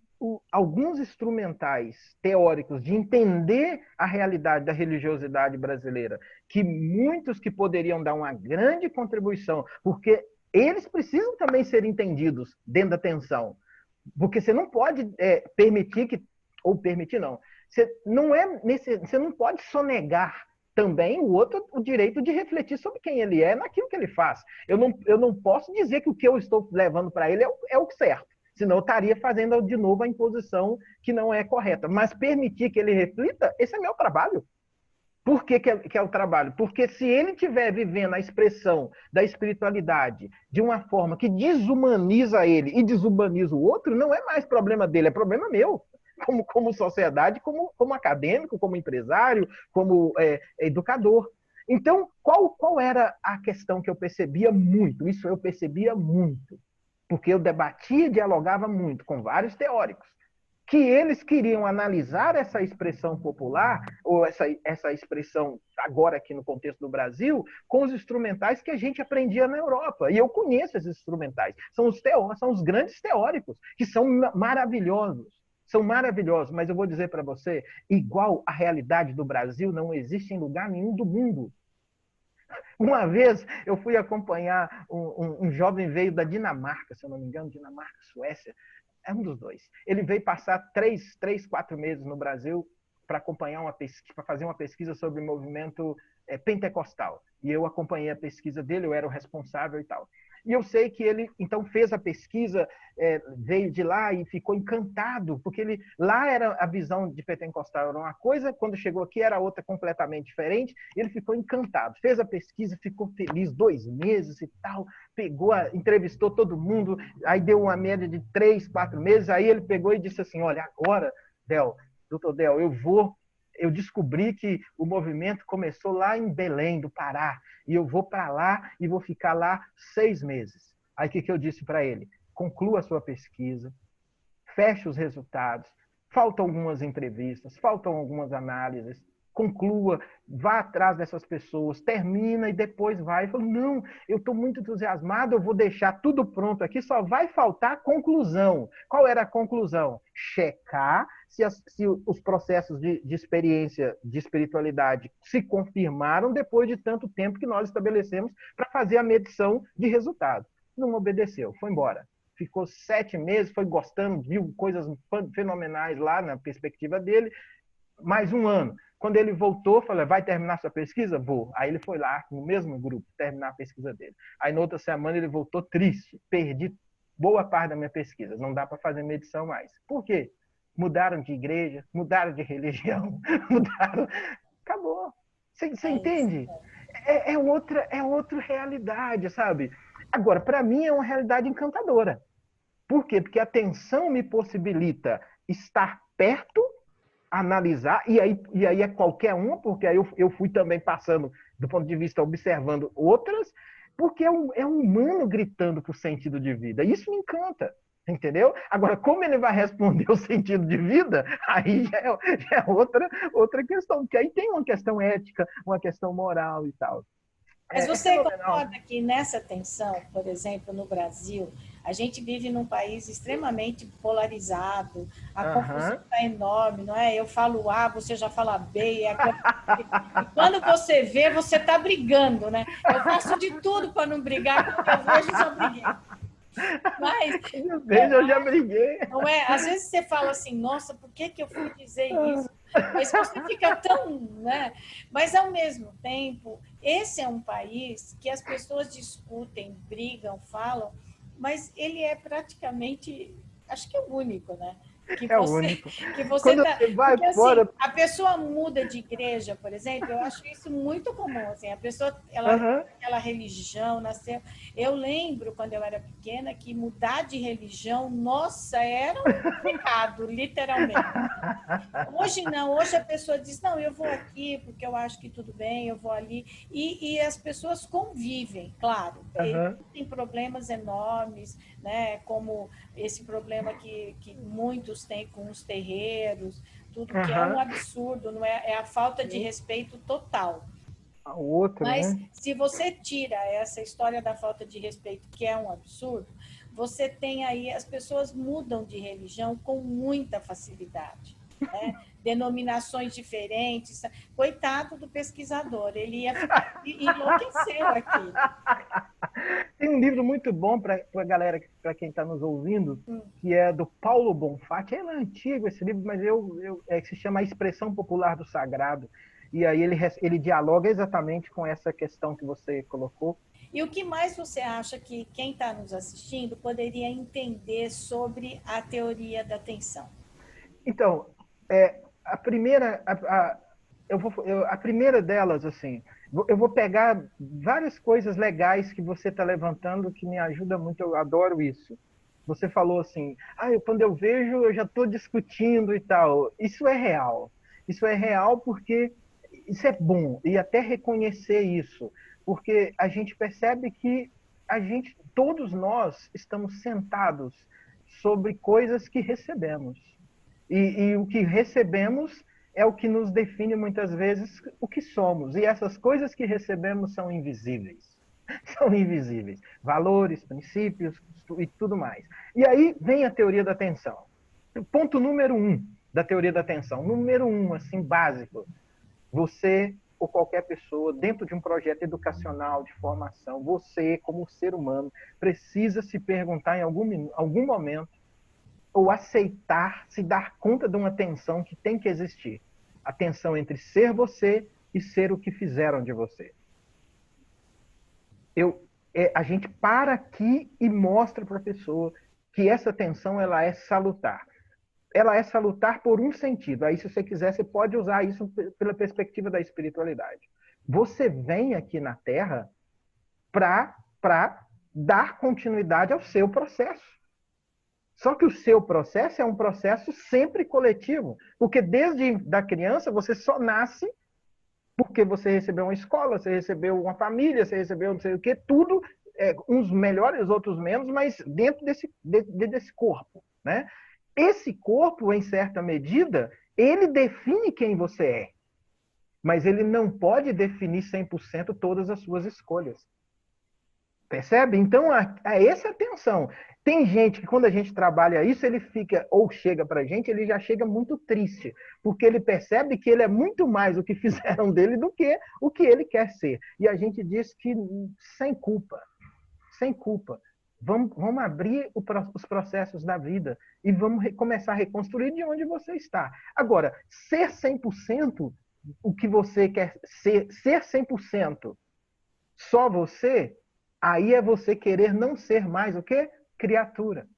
alguns instrumentais teóricos de entender a realidade da religiosidade brasileira, que muitos que poderiam dar uma grande contribuição, porque eles precisam também ser entendidos dentro da tensão. Porque você não pode permitir que, ou permitir não, você não pode sonegar também o outro o direito de refletir sobre quem ele é naquilo que ele faz. Eu não posso dizer que o que eu estou levando para ele é o certo. Senão eu estaria fazendo de novo a imposição que não é correta. Mas permitir que ele reflita, esse é meu trabalho. Por que é o trabalho? Porque se ele estiver vivendo a expressão da espiritualidade de uma forma que desumaniza ele e desumaniza o outro, não é mais problema dele, é problema meu. Como sociedade, como acadêmico, como empresário, como educador. Então, qual era a questão que eu percebia muito? Isso eu percebia muito. Porque eu debatia e dialogava muito com vários teóricos, que eles queriam analisar essa expressão popular, ou essa expressão, agora aqui no contexto do Brasil, com os instrumentais que a gente aprendia na Europa. E eu conheço esses instrumentais. São os grandes teóricos, que são maravilhosos. São maravilhosos, mas eu vou dizer para você, igual a realidade do Brasil não existe em lugar nenhum do mundo. Uma vez eu fui acompanhar um jovem, veio da Dinamarca, se eu não me engano, Dinamarca, Suécia, é um dos dois. Ele veio passar 4 meses no Brasil para acompanhar para fazer uma pesquisa sobre o movimento pentecostal. E eu acompanhei a pesquisa dele, eu era o responsável e tal. E eu sei que ele, então, fez a pesquisa, veio de lá e ficou encantado, porque lá era a visão de pentecostal era uma coisa, quando chegou aqui era outra completamente diferente, ele ficou encantado. Fez a pesquisa, ficou feliz 2 meses e tal, entrevistou todo mundo, aí deu uma média de 3, 4 meses, aí ele pegou e disse assim, olha, agora, doutor Del, eu descobri que o movimento começou lá em Belém, do Pará, e eu vou para lá e vou ficar lá 6 meses. Aí o que eu disse para ele? Conclua a sua pesquisa, feche os resultados, faltam algumas entrevistas, faltam algumas análises, conclua, vá atrás dessas pessoas, termina e depois vai. Ele falou, não, eu estou muito entusiasmado, eu vou deixar tudo pronto aqui, só vai faltar a conclusão. Qual era a conclusão? Checar se os processos de experiência, de espiritualidade se confirmaram depois de tanto tempo que nós estabelecemos para fazer a medição de resultado. Não obedeceu, foi embora. Ficou 7 meses, foi gostando, viu coisas fenomenais lá na perspectiva dele. Mais 1 ano. Quando ele voltou, falou, vai terminar sua pesquisa? Vou. Aí ele foi lá, no mesmo grupo, terminar a pesquisa dele. Aí, na outra semana, ele voltou triste. Perdi boa parte da minha pesquisa. Não dá para fazer medição mais. Por quê? Mudaram de igreja, mudaram de religião, mudaram... Acabou. Você entende? É outra realidade, sabe? Agora, para mim, é uma realidade encantadora. Por quê? Porque a atenção me possibilita estar perto, analisar, e aí é qualquer uma, porque aí eu fui também passando, do ponto de vista, observando outras, porque é um humano gritando por sentido de vida. Isso me encanta, entendeu? Agora, como ele vai responder o sentido de vida, aí já é outra questão, porque aí tem uma questão ética, uma questão moral e tal. Mas você concorda que nessa tensão, por exemplo, no Brasil, a gente vive num país extremamente polarizado, a confusão está enorme, não é? Eu falo A, você já fala B, e quando você vê, você está brigando, né? Eu faço de tudo para não brigar, quando eu vejo, já briguei. Mas eu já briguei. Não é? Às vezes você fala assim, nossa, por que eu fui dizer isso? Mas você fica tão, né? Mas ao mesmo tempo, esse é um país que as pessoas discutem, brigam, falam, mas ele é praticamente, acho que é o único, né? É o único. Que você Quando tá, você vai porque, fora... assim, a pessoa muda de igreja, por exemplo, eu acho isso muito comum, assim, a pessoa, ela aquela religião, nasceu... Eu lembro, quando eu era pequena, que mudar de religião, nossa, era um pecado, literalmente. Hoje não, hoje a pessoa diz, não, eu vou aqui porque eu acho que tudo bem, eu vou ali. E as pessoas convivem, claro. Tem problemas enormes, né? Como esse problema que muitos têm com os terreiros, tudo que é um absurdo, não é? É a falta de respeito total. A outra, Mas né? se você tira essa história da falta de respeito, que é um absurdo, você tem aí, as pessoas mudam de religião com muita facilidade. Né? Denominações diferentes. Coitado do pesquisador, ele ia ficar, enlouqueceu aqui. Tem um livro muito bom para a galera, para quem está nos ouvindo, que é do Paulo Bonfatti. Ele é antigo esse livro, mas que se chama A Expressão Popular do Sagrado. E aí ele dialoga exatamente com essa questão que você colocou. E o que mais você acha que quem está nos assistindo poderia entender sobre a teoria da atenção? Então, a primeira delas, assim, eu vou pegar várias coisas legais que você está levantando que me ajuda muito, eu adoro isso. Você falou assim, quando eu vejo, eu já estou discutindo e tal. Isso é real. Isso é real porque isso é bom, e até reconhecer isso, porque a gente percebe que todos nós estamos sentados sobre coisas que recebemos. E o que recebemos é o que nos define muitas vezes o que somos. E essas coisas que recebemos são invisíveis. São invisíveis. Valores, princípios e tudo mais. E aí vem a teoria da atenção. Ponto número 1 da teoria da atenção. Número 1, assim, básico. Você ou qualquer pessoa, dentro de um projeto educacional, de formação, você, como ser humano, precisa se perguntar em algum momento ou aceitar, se dar conta de uma tensão que tem que existir. A tensão entre ser você e ser o que fizeram de você. a gente para aqui e mostra para a pessoa que essa tensão ela é salutar. Ela é salutar por um sentido. Aí, se você quiser, você pode usar isso pela perspectiva da espiritualidade. Você vem aqui na Terra para dar continuidade ao seu processo. Só que o seu processo é um processo sempre coletivo, porque desde da criança você só nasce porque você recebeu uma escola, você recebeu uma família, você recebeu não sei o quê, tudo, uns melhores, outros menos, mas dentro desse corpo, né? Esse corpo, em certa medida, ele define quem você é, mas ele não pode definir 100% todas as suas escolhas. Percebe? Então, essa é a tensão. Tem gente que, quando a gente trabalha isso, ele fica, ou chega pra gente, ele já chega muito triste, porque ele percebe que ele é muito mais o que fizeram dele do que o que ele quer ser. E a gente diz que sem culpa, sem culpa. Vamos abrir os processos da vida e vamos começar a reconstruir de onde você está. Agora, ser 100% o que você quer ser 100% só você, aí é você querer não ser mais o quê? Criatura.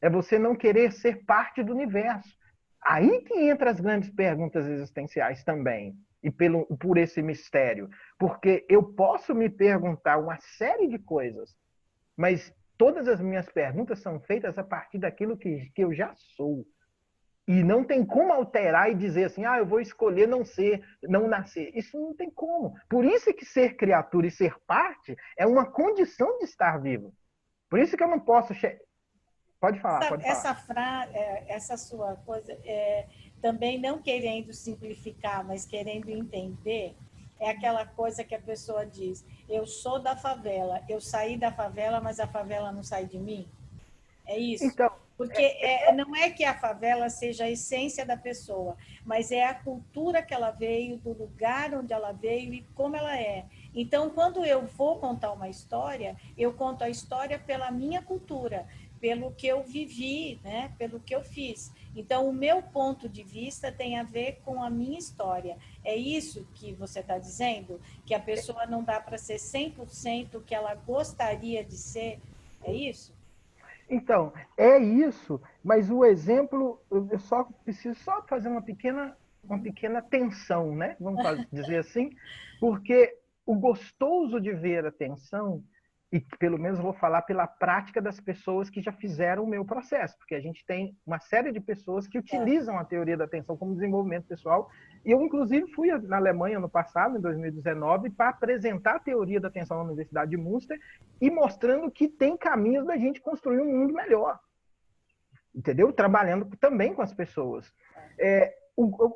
É você não querer ser parte do universo. Aí que entra as grandes perguntas existenciais também, e por esse mistério. Porque eu posso me perguntar uma série de coisas, mas todas as minhas perguntas são feitas a partir daquilo que eu já sou. E não tem como alterar e dizer assim, eu vou escolher não ser, não nascer. Isso não tem como. Por isso que ser criatura e ser parte é uma condição de estar vivo. Por isso que eu não posso... Pode falar, pode falar. Essa sua coisa, também não querendo simplificar, mas querendo entender, é aquela coisa que a pessoa diz, eu sou da favela, eu saí da favela, mas a favela não sai de mim. É isso. Então, Porque não é que a favela seja a essência da pessoa, mas é a cultura que ela veio, do lugar onde ela veio e como ela é. Então, quando eu vou contar uma história, eu conto a história pela minha cultura, pelo que eu vivi, né? Pelo que eu fiz. Então, o meu ponto de vista tem a ver com a minha história. É isso que você está dizendo? Que a pessoa não dá para ser 100% o que ela gostaria de ser? É isso? Então, é isso, mas o exemplo, eu só preciso só fazer uma pequena tensão, né? Vamos dizer assim, porque o gostoso de ver a tensão, e pelo menos vou falar pela prática das pessoas que já fizeram o meu processo, porque a gente tem uma série de pessoas que utilizam a teoria da atenção como desenvolvimento pessoal. E eu, inclusive, fui na Alemanha no passado, em 2019, para apresentar a teoria da atenção na Universidade de Münster e mostrando que tem caminhos da gente construir um mundo melhor. Entendeu? Trabalhando também com as pessoas.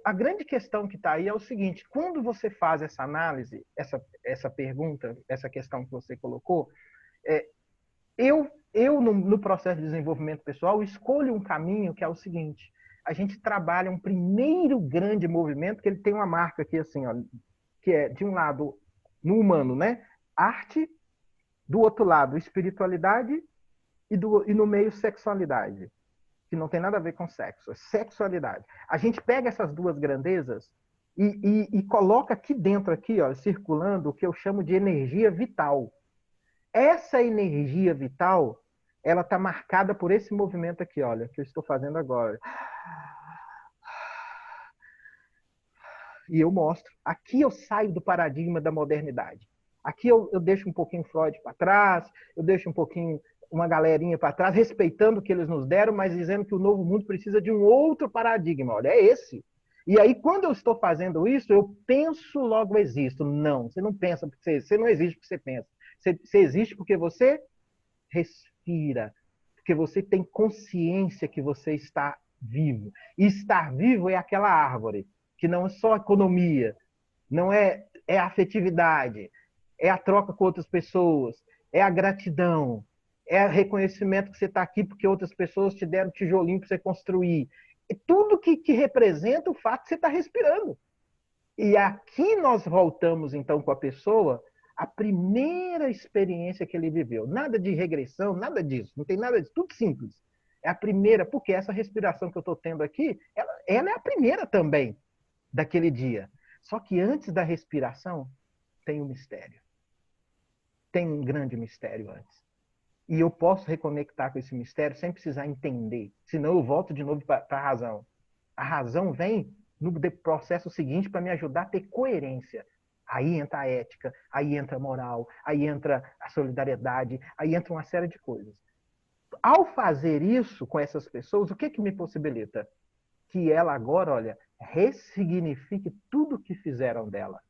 A grande questão que está aí é o seguinte: quando você faz essa análise, essa pergunta, essa questão que você colocou, eu no processo de desenvolvimento pessoal, escolho um caminho que é o seguinte: a gente trabalha um primeiro grande movimento, que ele tem uma marca aqui assim, ó, que é, de um lado, no humano, né? Arte, do outro lado, espiritualidade e no meio, sexualidade, que não tem nada a ver com sexo, é sexualidade. A gente pega essas duas grandezas e coloca aqui dentro, aqui, ó, circulando, o que eu chamo de energia vital. Essa energia vital, ela está marcada por esse movimento aqui, olha, que eu estou fazendo agora. E eu mostro. Aqui eu saio do paradigma da modernidade. Aqui eu deixo um pouquinho Freud para trás, eu deixo um pouquinho uma galerinha para trás, respeitando o que eles nos deram, mas dizendo que o novo mundo precisa de um outro paradigma. Olha, é esse. E aí, quando eu estou fazendo isso, eu penso, logo existo. Não, você não pensa porque você não existe porque você pensa. Você existe porque você respira, porque você tem consciência que você está vivo. E estar vivo é aquela árvore, que não é só economia, não é afetividade, é a troca com outras pessoas, é a gratidão, é o reconhecimento que você está aqui porque outras pessoas te deram tijolinho para você construir. É tudo que representa o fato de você estar respirando. E aqui nós voltamos, então, com a pessoa a primeira experiência que ele viveu. Nada de regressão, nada disso. Não tem nada disso. Tudo simples. É a primeira, porque essa respiração que eu estou tendo aqui, ela é a primeira também daquele dia. Só que antes da respiração, tem um mistério. tem um grande mistério antes. E eu posso reconectar com esse mistério sem precisar entender. Senão eu volto de novo para a razão. A razão vem no processo seguinte para me ajudar a ter coerência. Aí entra a ética, aí entra a moral, aí entra a solidariedade, aí entra uma série de coisas. Ao fazer isso com essas pessoas, o que me possibilita? Que ela agora, olha, ressignifique tudo que fizeram dela.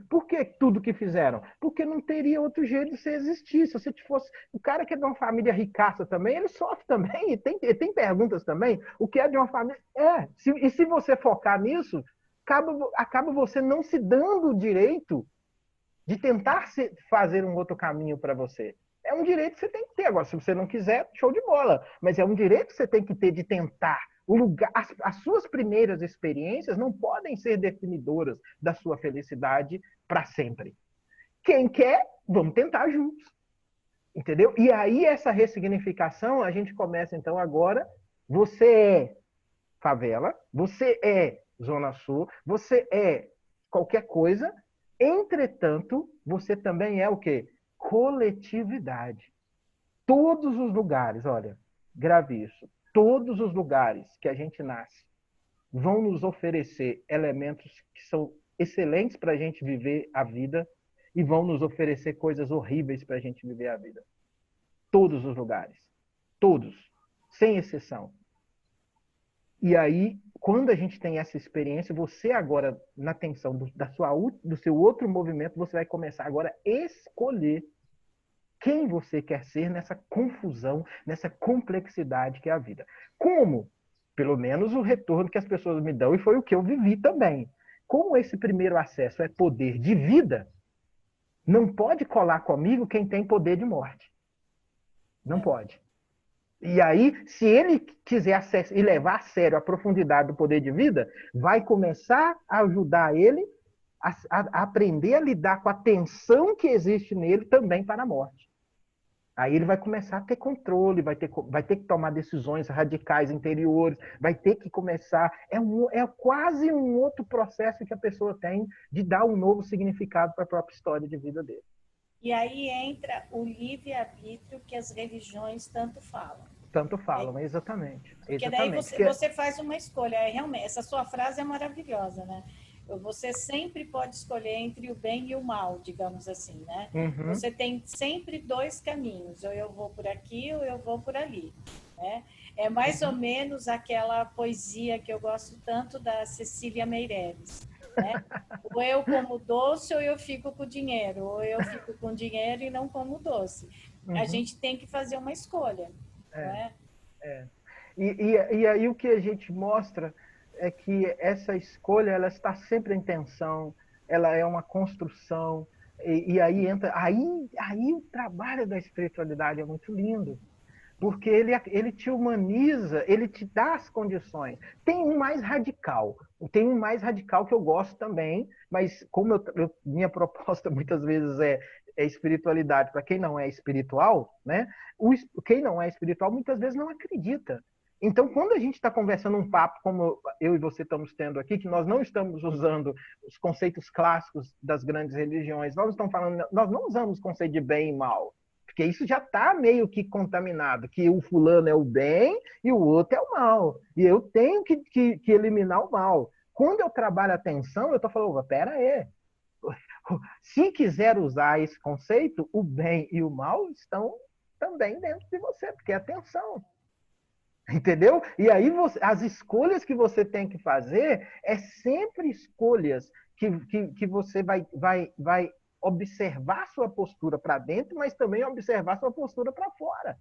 Por que tudo que fizeram? Porque não teria outro jeito de você existir. Se você fosse. O cara que é de uma família ricaça também, ele sofre também, e tem perguntas também. O que é de uma família. E se você focar nisso, acaba você não se dando o direito de tentar fazer um outro caminho para você. É um direito que você tem que ter. Agora, se você não quiser, show de bola. Mas é um direito que você tem que ter de tentar. As suas primeiras experiências não podem ser definidoras da sua felicidade para sempre. Quem quer, vamos tentar juntos. Entendeu? E aí, essa ressignificação, a gente começa, então, agora. Você é favela, você é Zona Sul, você é qualquer coisa. Entretanto, você também é o quê? Coletividade. Todos os lugares, olha, grave isso. Todos os lugares que a gente nasce vão nos oferecer elementos que são excelentes para a gente viver a vida e vão nos oferecer coisas horríveis para a gente viver a vida. Todos os lugares. Todos. Sem exceção. E aí, quando a gente tem essa experiência, você agora, na tensão do seu outro movimento, você vai começar agora a escolher quem você quer ser nessa confusão, nessa complexidade que é a vida. Como? Pelo menos o retorno que as pessoas me dão, e foi o que eu vivi também. Como esse primeiro acesso é poder de vida, não pode colar comigo quem tem poder de morte. Não pode. E aí, se ele quiser e levar a sério a profundidade do poder de vida, vai começar a ajudar ele a aprender a lidar com a tensão que existe nele também para a morte. Aí ele vai começar a ter controle, vai ter que tomar decisões radicais interiores, vai ter que começar. É quase um outro processo que a pessoa tem de dar um novo significado para a própria história de vida dele. E aí entra o livre-arbítrio que as religiões tanto falam. Tanto falam, exatamente. Porque daí você faz uma escolha. Realmente, essa sua frase é maravilhosa, né? Você sempre pode escolher entre o bem e o mal, digamos assim, né? Uhum. Você tem sempre dois caminhos, ou eu vou por aqui ou eu vou por ali, né? É mais ou menos aquela poesia que eu gosto tanto da Cecília Meirelles, né? Ou eu como doce ou eu fico com dinheiro, ou eu fico com dinheiro e não como doce. A gente tem que fazer uma escolha, não é? E aí o que a gente mostra é que essa escolha ela está sempre em tensão, ela é uma construção, e aí entra. Aí o trabalho da espiritualidade é muito lindo, porque ele te humaniza, ele te dá as condições. Tem um mais radical que eu gosto também, mas como minha proposta muitas vezes é espiritualidade para quem não é espiritual, né? Quem não é espiritual muitas vezes não acredita. Então, quando a gente está conversando um papo como eu e você estamos tendo aqui, que nós não estamos usando os conceitos clássicos das grandes religiões, nós não usamos o conceito de bem e mal, porque isso já está meio que contaminado, que o fulano é o bem e o outro é o mal. E eu tenho que eliminar o mal. Quando eu trabalho a atenção, eu estou falando, pera aí. Se quiser usar esse conceito, o bem e o mal estão também dentro de você, porque é atenção. Entendeu? E aí as escolhas que você tem que fazer é sempre escolhas que você vai observar sua postura para dentro, mas também observar sua postura para fora.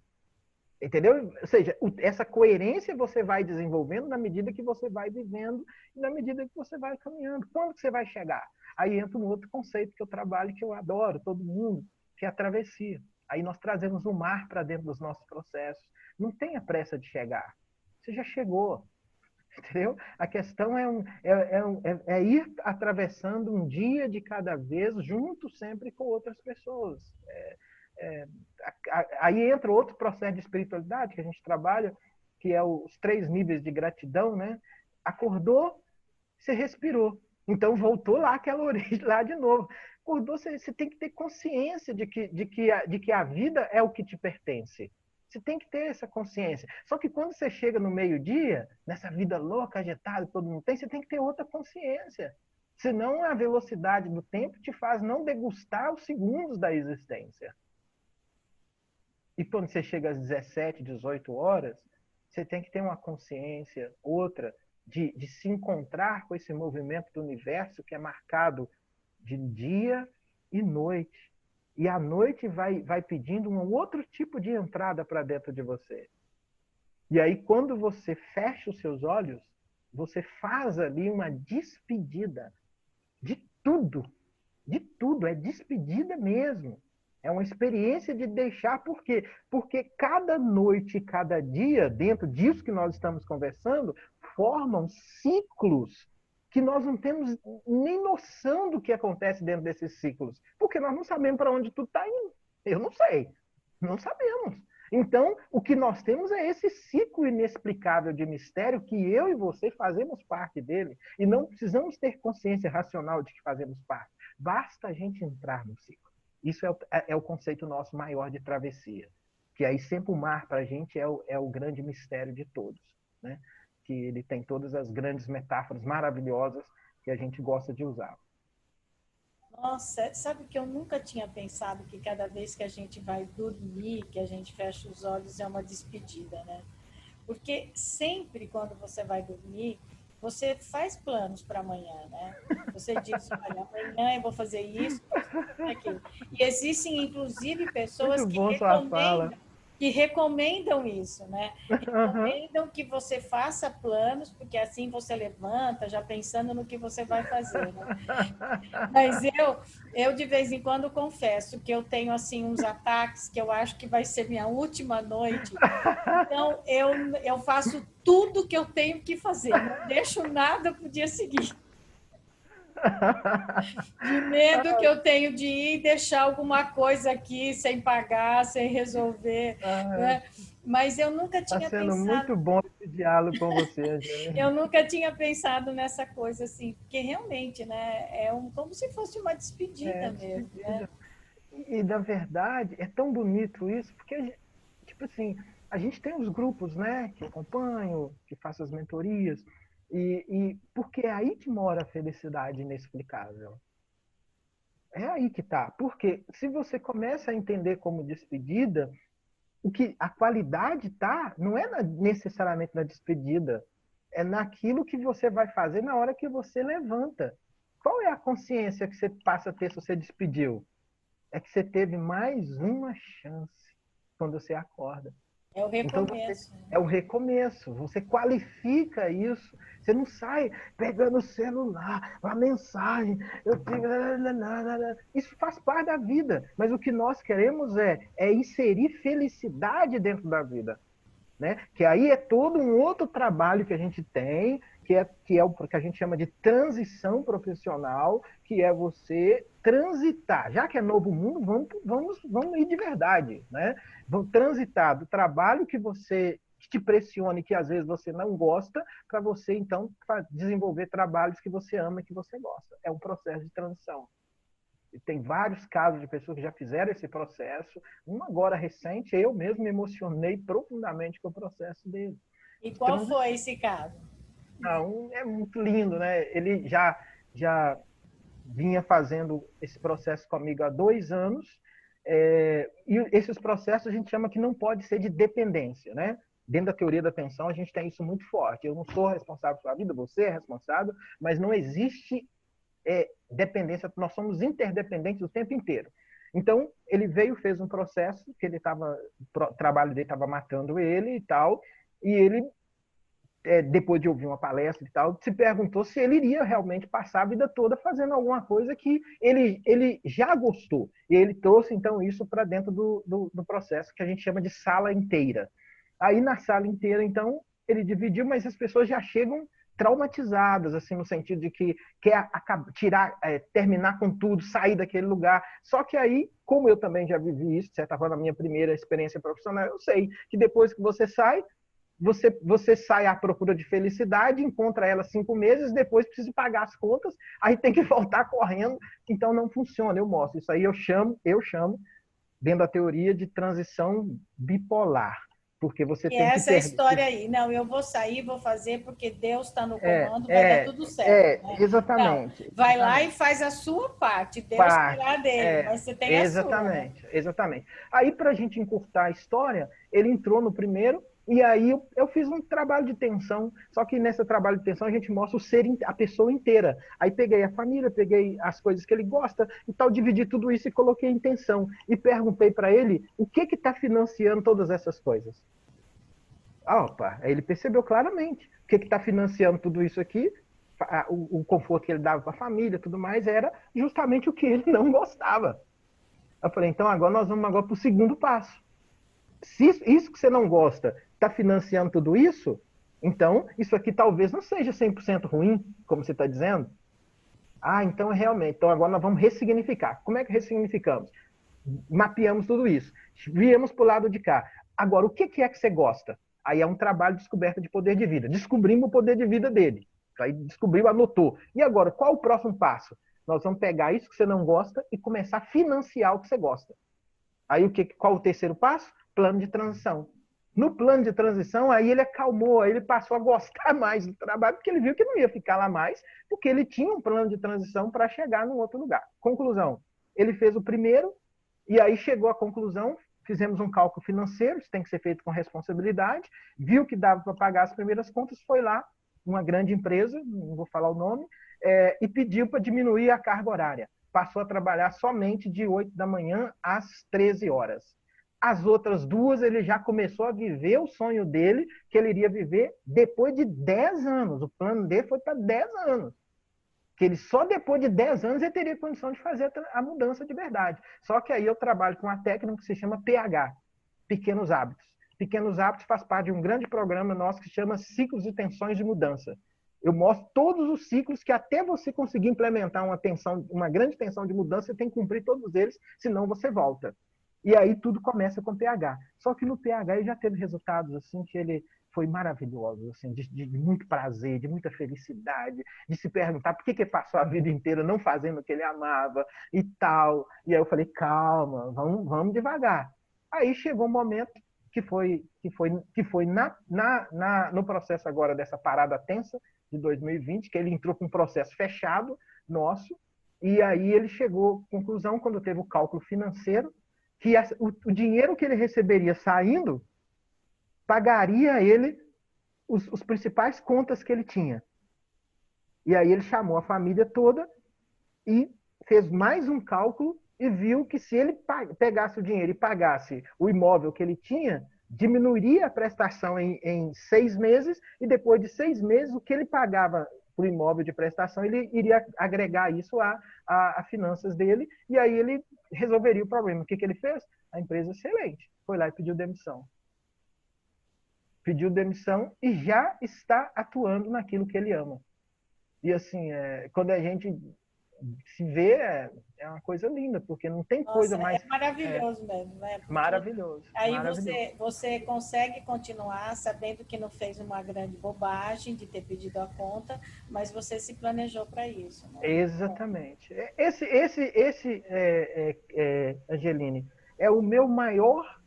Entendeu? Ou seja, essa coerência você vai desenvolvendo na medida que você vai vivendo e na medida que você vai caminhando. Quando que você vai chegar? Aí entra um outro conceito que eu trabalho, que eu adoro, todo mundo, que é a travessia. Aí nós trazemos o mar para dentro dos nossos processos. Não tenha pressa de chegar. Você já chegou. Entendeu? A questão é ir atravessando um dia de cada vez, junto sempre com outras pessoas. Aí entra outro processo de espiritualidade que a gente trabalha, que é os 3 níveis de gratidão, né? Acordou, você respirou. Então voltou lá aquela origem lá de novo. acordou, você tem que ter consciência de que a vida é o que te pertence. Você tem que ter essa consciência. Só que quando você chega no meio-dia, nessa vida louca, agitada, que todo mundo tem, você tem que ter outra consciência. Senão a velocidade do tempo te faz não degustar os segundos da existência. E quando você chega às 17, 18 horas, você tem que ter uma consciência, outra, de se encontrar com esse movimento do universo que é marcado de dia e noite. E a noite vai pedindo um outro tipo de entrada para dentro de você. E aí, quando você fecha os seus olhos, você faz ali uma despedida de tudo. De tudo. É despedida mesmo. É uma experiência de deixar. Por quê? Porque cada noite, cada dia, dentro disso que nós estamos conversando, formam ciclos que nós não temos nem noção do que acontece dentro desses ciclos. Porque nós não sabemos para onde tudo está indo. Eu não sei. Não sabemos. Então, o que nós temos é esse ciclo inexplicável de mistério que eu e você fazemos parte dele. E não precisamos ter consciência racional de que fazemos parte. Basta a gente entrar no ciclo. Isso é o conceito nosso maior de travessia. Que aí sempre o mar, para a gente, é o grande mistério de todos. Né? Que ele tem todas as grandes metáforas maravilhosas que a gente gosta de usar. Nossa, sabe que eu nunca tinha pensado que cada vez que a gente vai dormir, que a gente fecha os olhos, é uma despedida, né? Porque sempre quando você vai dormir, você faz planos para amanhã, né? Você diz, olha, amanhã eu vou fazer isso, aquilo. E existem, inclusive, pessoas Muito bom sua fala. que recomendam isso, né? Recomendam que você faça planos, porque assim você levanta já pensando no que você vai fazer, né? Mas eu de vez em quando confesso que eu tenho assim uns ataques que eu acho que vai ser minha última noite. Então eu faço tudo que eu tenho que fazer, não deixo nada para o dia seguinte. De medo que eu tenho de ir e deixar alguma coisa aqui sem pagar, sem resolver. Né? Mas eu nunca tinha pensado. Está sendo pensado. muito bom esse diálogo com você, Angélica. Eu nunca tinha pensado nessa coisa assim, porque realmente, né, como se fosse uma despedida mesmo, despedida. né? E, na verdade, é tão bonito isso, porque, tipo assim, a gente tem os grupos, né, que eu acompanho, que faço as mentorias, porque é aí que mora a felicidade inexplicável. É aí que tá. Porque se você começa a entender como despedida, o que a qualidade tá não é necessariamente na despedida, é naquilo que você vai fazer na hora que você levanta. Qual é a consciência que você passa a ter se você despediu? É que você teve mais uma chance quando você acorda. É o Então recomeço. é um recomeço, você qualifica isso. Você não sai pegando o celular, a mensagem, eu tenho... Isso faz parte da vida, mas o que nós queremos é inserir felicidade dentro da vida. Né? Que aí é todo um outro trabalho que a gente tem, que é o que a gente chama de transição profissional, que é você transitar. Já que é novo mundo, vamos ir de verdade. Né? Vamos transitar do trabalho que te pressione, que às vezes você não gosta, para você, então, desenvolver trabalhos que você ama e que você gosta. É um processo de transição. E tem vários casos de pessoas que já fizeram esse processo. Um agora recente, eu mesmo me emocionei profundamente com o processo dele. E qual foi esse caso? É muito lindo, né? Ele já vinha fazendo esse processo comigo há 2 anos. E esses processos a gente chama que não pode ser de dependência, né? Dentro da teoria da atenção, a gente tem isso muito forte. Eu não sou responsável pela vida, você é responsável, mas não existe dependência, nós somos interdependentes o tempo inteiro. Então, ele veio, fez um processo que o trabalho dele estava matando ele e tal, e ele, depois de ouvir uma palestra e tal, se perguntou se ele iria realmente passar a vida toda fazendo alguma coisa que ele já gostou. E ele trouxe, então, isso para dentro do processo que a gente chama de sala inteira. Aí, na sala inteira, então, ele dividiu, mas as pessoas já chegam traumatizadas, assim, no sentido de que quer terminar com tudo, sair daquele lugar. Só que aí, como eu também já vivi isso, de certa forma, na minha primeira experiência profissional, eu sei que depois que você sai, você sai à procura de felicidade, encontra ela 5 meses, depois precisa pagar as contas, aí tem que voltar correndo, então não funciona. Eu mostro isso aí, eu chamo dentro da teoria de transição bipolar, porque você E tem que essa é a ter... história aí. Não, eu vou sair, vou fazer, porque Deus está no comando, vai dar tudo certo. Né? Não, Exatamente, vai lá e exatamente. faz a sua parte. Deus terá dele, mas você tem a sua, né? Exatamente, exatamente. Aí, para a gente encurtar a história, ele entrou no primeiro, e aí eu fiz um trabalho de tensão, só que nesse trabalho de tensão a gente mostra a pessoa inteira. Aí peguei a família, peguei as coisas que ele gosta e tal, dividi tudo isso e coloquei em tensão. E perguntei para ele o que está financiando todas essas coisas. Opa, aí ele percebeu claramente o que está financiando tudo isso aqui, o conforto que ele dava para a família, tudo mais, era justamente o que ele não gostava. Eu falei, então agora nós vamos agora para o segundo passo. Se isso que você não gosta está financiando tudo isso, então isso aqui talvez não seja 100% ruim, como você está dizendo. Ah, então realmente. Então agora nós vamos ressignificar. Como é que ressignificamos? Mapeamos tudo isso. Viemos para o lado de cá. Agora, o que é que você gosta? Aí é um trabalho de descoberta de poder de vida. Descobrimos o poder de vida dele. Aí descobriu, anotou. E agora, qual o próximo passo? Nós vamos pegar isso que você não gosta e começar a financiar o que você gosta. Aí qual o terceiro passo? Plano de transição. No plano de transição, aí ele acalmou, aí ele passou a gostar mais do trabalho, porque ele viu que não ia ficar lá mais, porque ele tinha um plano de transição para chegar num outro lugar. Conclusão, ele fez o primeiro, e aí chegou à conclusão, fizemos um cálculo financeiro, isso tem que ser feito com responsabilidade, viu que dava para pagar as primeiras contas, foi lá, uma grande empresa, não vou falar o nome, e pediu para diminuir a carga horária. Passou a trabalhar somente de 8 da manhã às 13 horas. As outras 2, ele já começou a viver o sonho dele, que ele iria viver depois de 10 anos. O plano dele foi para 10 anos. Que ele só depois de 10 anos ele teria condição de fazer a mudança de verdade. Só que aí eu trabalho com uma técnica que se chama PH, Pequenos Hábitos. Pequenos Hábitos faz parte de um grande programa nosso que se chama Ciclos de Tensões de Mudança. Eu mostro todos os ciclos que até você conseguir implementar uma grande tensão de mudança, você tem que cumprir todos eles, senão você volta. E aí tudo começa com pH. Só que no pH ele já teve resultados assim que ele foi maravilhoso, assim, de muito prazer, de muita felicidade, de se perguntar por que ele passou a vida inteira não fazendo o que ele amava e tal. E aí eu falei, calma, vamos devagar. Aí chegou um momento que foi no processo agora dessa parada tensa de 2020, que ele entrou com um processo fechado nosso, e aí ele chegou à conclusão, quando teve o cálculo financeiro, que o dinheiro que ele receberia saindo pagaria ele os principais contas que ele tinha. E aí ele chamou a família toda e fez mais um cálculo e viu que se ele pegasse o dinheiro e pagasse o imóvel que ele tinha, diminuiria a prestação em 6 meses, e depois de 6 meses, o que ele pagava por imóvel de prestação, ele iria agregar isso a finanças dele, e aí ele resolveria o problema. O que ele fez? A empresa excelente. Foi lá e pediu demissão. Pediu demissão e já está atuando naquilo que ele ama. E assim, quando a gente se vê, é uma coisa linda, porque não tem coisa Nossa, é mais... maravilhoso mesmo, né? Porque Maravilhoso, aí maravilhoso. você consegue continuar sabendo que não fez uma grande bobagem de ter pedido a conta, mas você se planejou para isso, né? Exatamente. Angeline, é o meu maior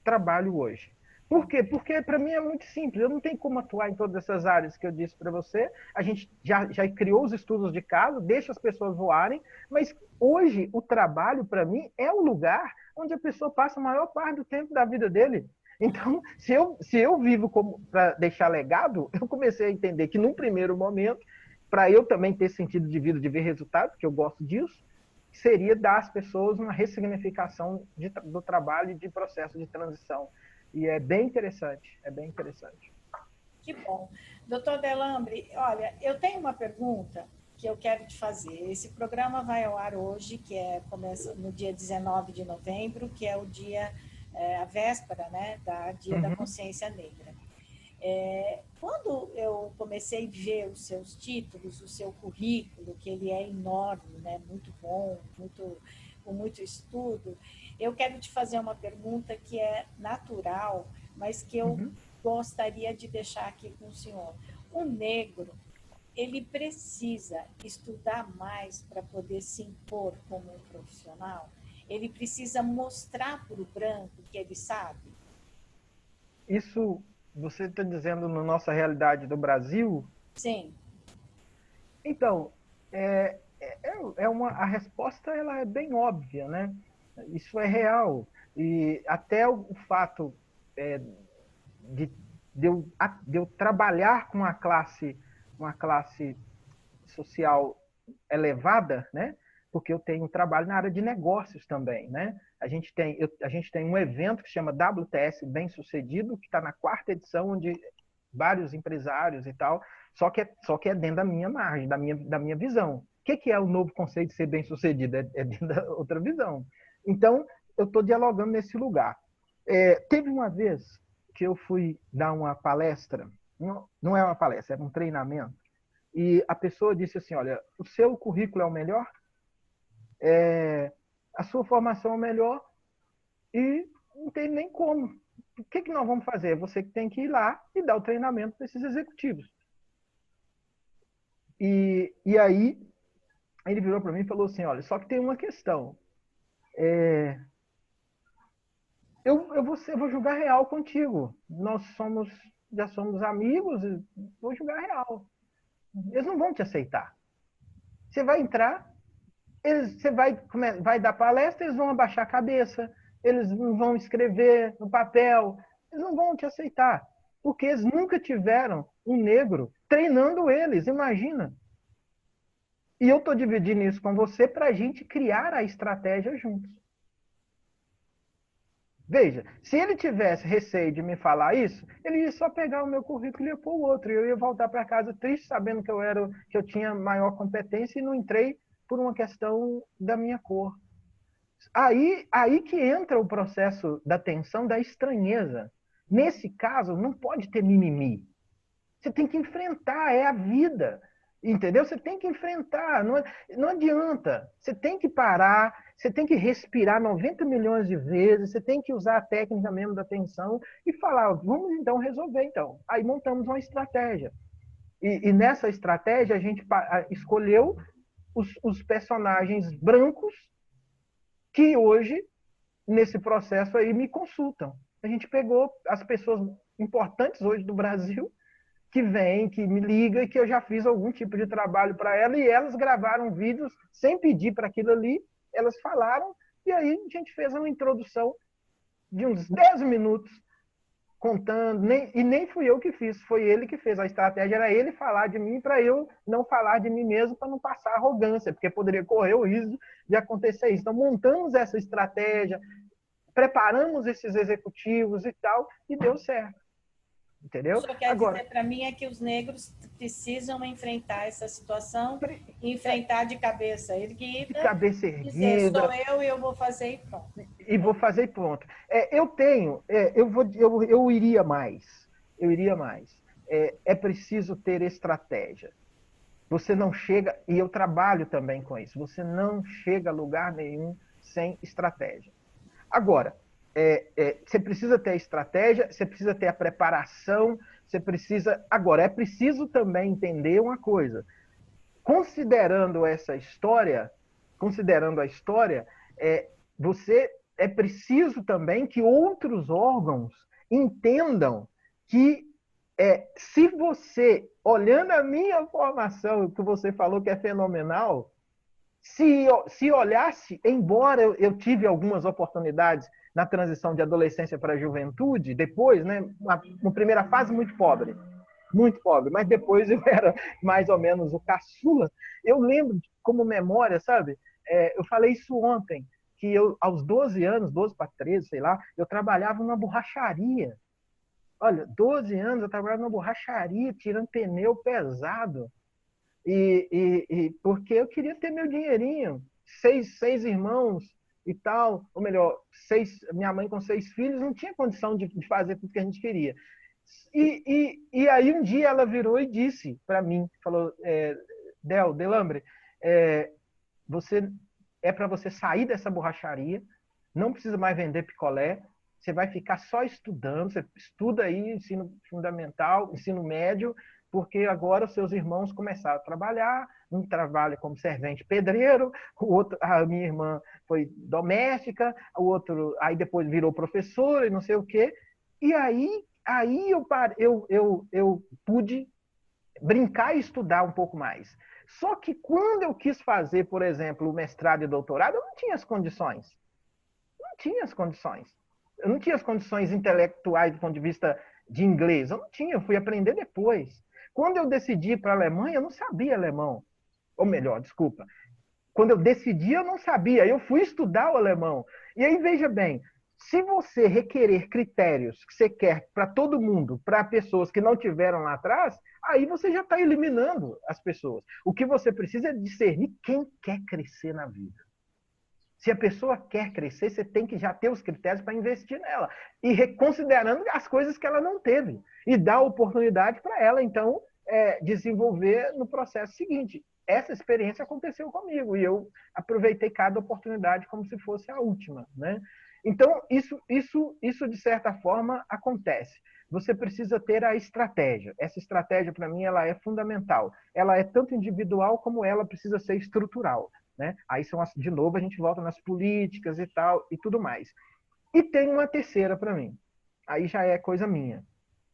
trabalho hoje. Por quê? Porque para mim é muito simples. Eu não tenho como atuar em todas essas áreas que eu disse para você. A gente já criou os estudos de caso, deixa as pessoas voarem, mas hoje o trabalho para mim é o lugar onde a pessoa passa a maior parte do tempo da vida dele. Então, se eu vivo para deixar legado, eu comecei a entender que num primeiro momento, para eu também ter sentido de vida, de ver resultado, porque eu gosto disso, seria dar às pessoas uma ressignificação do trabalho e de processo de transição. E é bem interessante, é bem interessante. Que bom. Doutor Delambre, olha, eu tenho uma pergunta que eu quero te fazer. Esse programa vai ao ar hoje, começa no dia 19 de novembro, que é o dia, a véspera, né, Dia da Consciência Negra. Quando eu comecei a ver os seus títulos, o seu currículo, que ele é enorme, né, muito bom, com muito estudo, eu quero te fazer uma pergunta que é natural, mas que eu gostaria de deixar aqui com o senhor. O negro, ele precisa estudar mais para poder se impor como um profissional? Ele precisa mostrar para o branco que ele sabe? Isso você está dizendo na nossa realidade do Brasil? Sim. Então, a resposta ela é bem óbvia, né? Isso é real. E até o fato de, de eu trabalhar com uma classe social elevada, né? Porque eu tenho um trabalho na área de negócios também, né? A gente tem um evento que se chama WTS Bem Sucedido, que está na 4ª edição, onde vários empresários e tal, só que é dentro da minha margem, da minha visão. O que é o novo conceito de ser bem sucedido? É dentro da outra visão. Então, eu estou dialogando nesse lugar. Teve uma vez que eu fui dar uma palestra, não é uma palestra, era um treinamento, e a pessoa disse assim, olha, o seu currículo é o melhor, a sua formação é o melhor, e não tem nem como. O que nós vamos fazer? Você que tem que ir lá e dar o treinamento para esses executivos. E aí, ele virou para mim e falou assim, olha, só que tem uma questão. Eu vou jogar real contigo. Já somos amigos, vou jogar real. Eles não vão te aceitar. Você vai entrar, você vai dar palestra, eles vão abaixar a cabeça, eles não vão escrever no papel, eles não vão te aceitar, porque eles nunca tiveram um negro treinando eles, imagina. E eu estou dividindo isso com você para a gente criar a estratégia juntos. Veja, se ele tivesse receio de me falar isso, ele ia só pegar o meu currículo e ia pôr o outro. E eu ia voltar para casa triste, sabendo que eu tinha maior competência e não entrei por uma questão da minha cor. Aí que entra o processo da tensão, da estranheza. Nesse caso, não pode ter mimimi. Você tem que enfrentar, é a vida. Entendeu? Você tem que enfrentar, não adianta. Você tem que parar, você tem que respirar 90 milhões de vezes, você tem que usar a técnica mesmo da tensão e falar, vamos então resolver então. Aí montamos uma estratégia. E nessa estratégia a gente escolheu os personagens brancos que hoje, nesse processo aí, me consultam. A gente pegou as pessoas importantes hoje do Brasil que vem, que me liga e que eu já fiz algum tipo de trabalho para ela e elas gravaram vídeos sem pedir para aquilo ali, elas falaram e aí a gente fez uma introdução de uns 10 minutos contando, e nem fui eu que fiz, foi ele que fez. A estratégia era ele falar de mim para eu não falar de mim mesmo, para não passar arrogância, porque poderia correr o risco de acontecer isso. Então montamos essa estratégia, preparamos esses executivos e tal, e deu certo. Entendeu? O senhor quer dizer para mim é que os negros precisam enfrentar essa situação, enfrentar de cabeça erguida, de cabeça erguida, dizer, sou eu e eu vou fazer e pronto. E vou fazer e pronto. Eu iria mais. Eu iria mais. É preciso ter estratégia. Você não chega, e eu trabalho também com isso, você não chega a lugar nenhum sem estratégia. Agora, você precisa ter a estratégia, você precisa ter a preparação, você precisa... Agora, é preciso também entender uma coisa. Considerando essa história, considerando a história, é preciso também que outros órgãos entendam que se você, olhando a minha formação, que você falou que é fenomenal, se olhasse, embora eu tive algumas oportunidades na transição de adolescência para a juventude, depois, né, uma primeira fase muito pobre, mas depois eu era mais ou menos o caçula. Eu lembro como memória, sabe? Eu falei isso ontem, que eu, aos 12 anos, 12 para 13, sei lá, eu trabalhava numa borracharia. Olha, 12 anos eu trabalhava numa borracharia, tirando pneu pesado. Porque eu queria ter meu dinheirinho. Seis irmãos e tal, ou melhor, minha mãe com 6 filhos não tinha condição de fazer tudo que a gente queria. E aí um dia ela virou e disse para mim, falou, Delambre, para você sair dessa borracharia, não precisa mais vender picolé, você vai ficar só estudando, você estuda aí ensino fundamental, ensino médio, porque agora os seus irmãos começaram a trabalhar, um trabalha como servente pedreiro, o outro, a minha irmã foi doméstica, o outro aí depois virou professora e não sei o quê. E aí eu pude brincar e estudar um pouco mais. Só que quando eu quis fazer, por exemplo, o mestrado e doutorado, eu não tinha as condições. Não tinha as condições. Eu não tinha as condições intelectuais do ponto de vista de inglês. Eu não tinha, eu fui aprender depois. Quando eu decidi ir para a Alemanha, eu não sabia alemão. Ou melhor, desculpa. Quando eu decidi, eu não sabia. Eu fui estudar o alemão. E aí, veja bem, se você requerer critérios que você quer para todo mundo, para pessoas que não tiveram lá atrás, aí você já está eliminando as pessoas. O que você precisa é discernir quem quer crescer na vida. Se a pessoa quer crescer, você tem que já ter os critérios para investir nela. E reconsiderando as coisas que ela não teve. E dar oportunidade para ela, então, desenvolver no processo seguinte. Essa experiência aconteceu comigo. E eu aproveitei cada oportunidade como se fosse a última, né? Então, isso de certa forma, acontece. Você precisa ter a estratégia. Essa estratégia, para mim, ela é fundamental. Ela é tanto individual como ela precisa ser estrutural. Né? Aí de novo a gente volta nas políticas e tal e tudo mais. E tem uma terceira para mim. Aí já é coisa minha,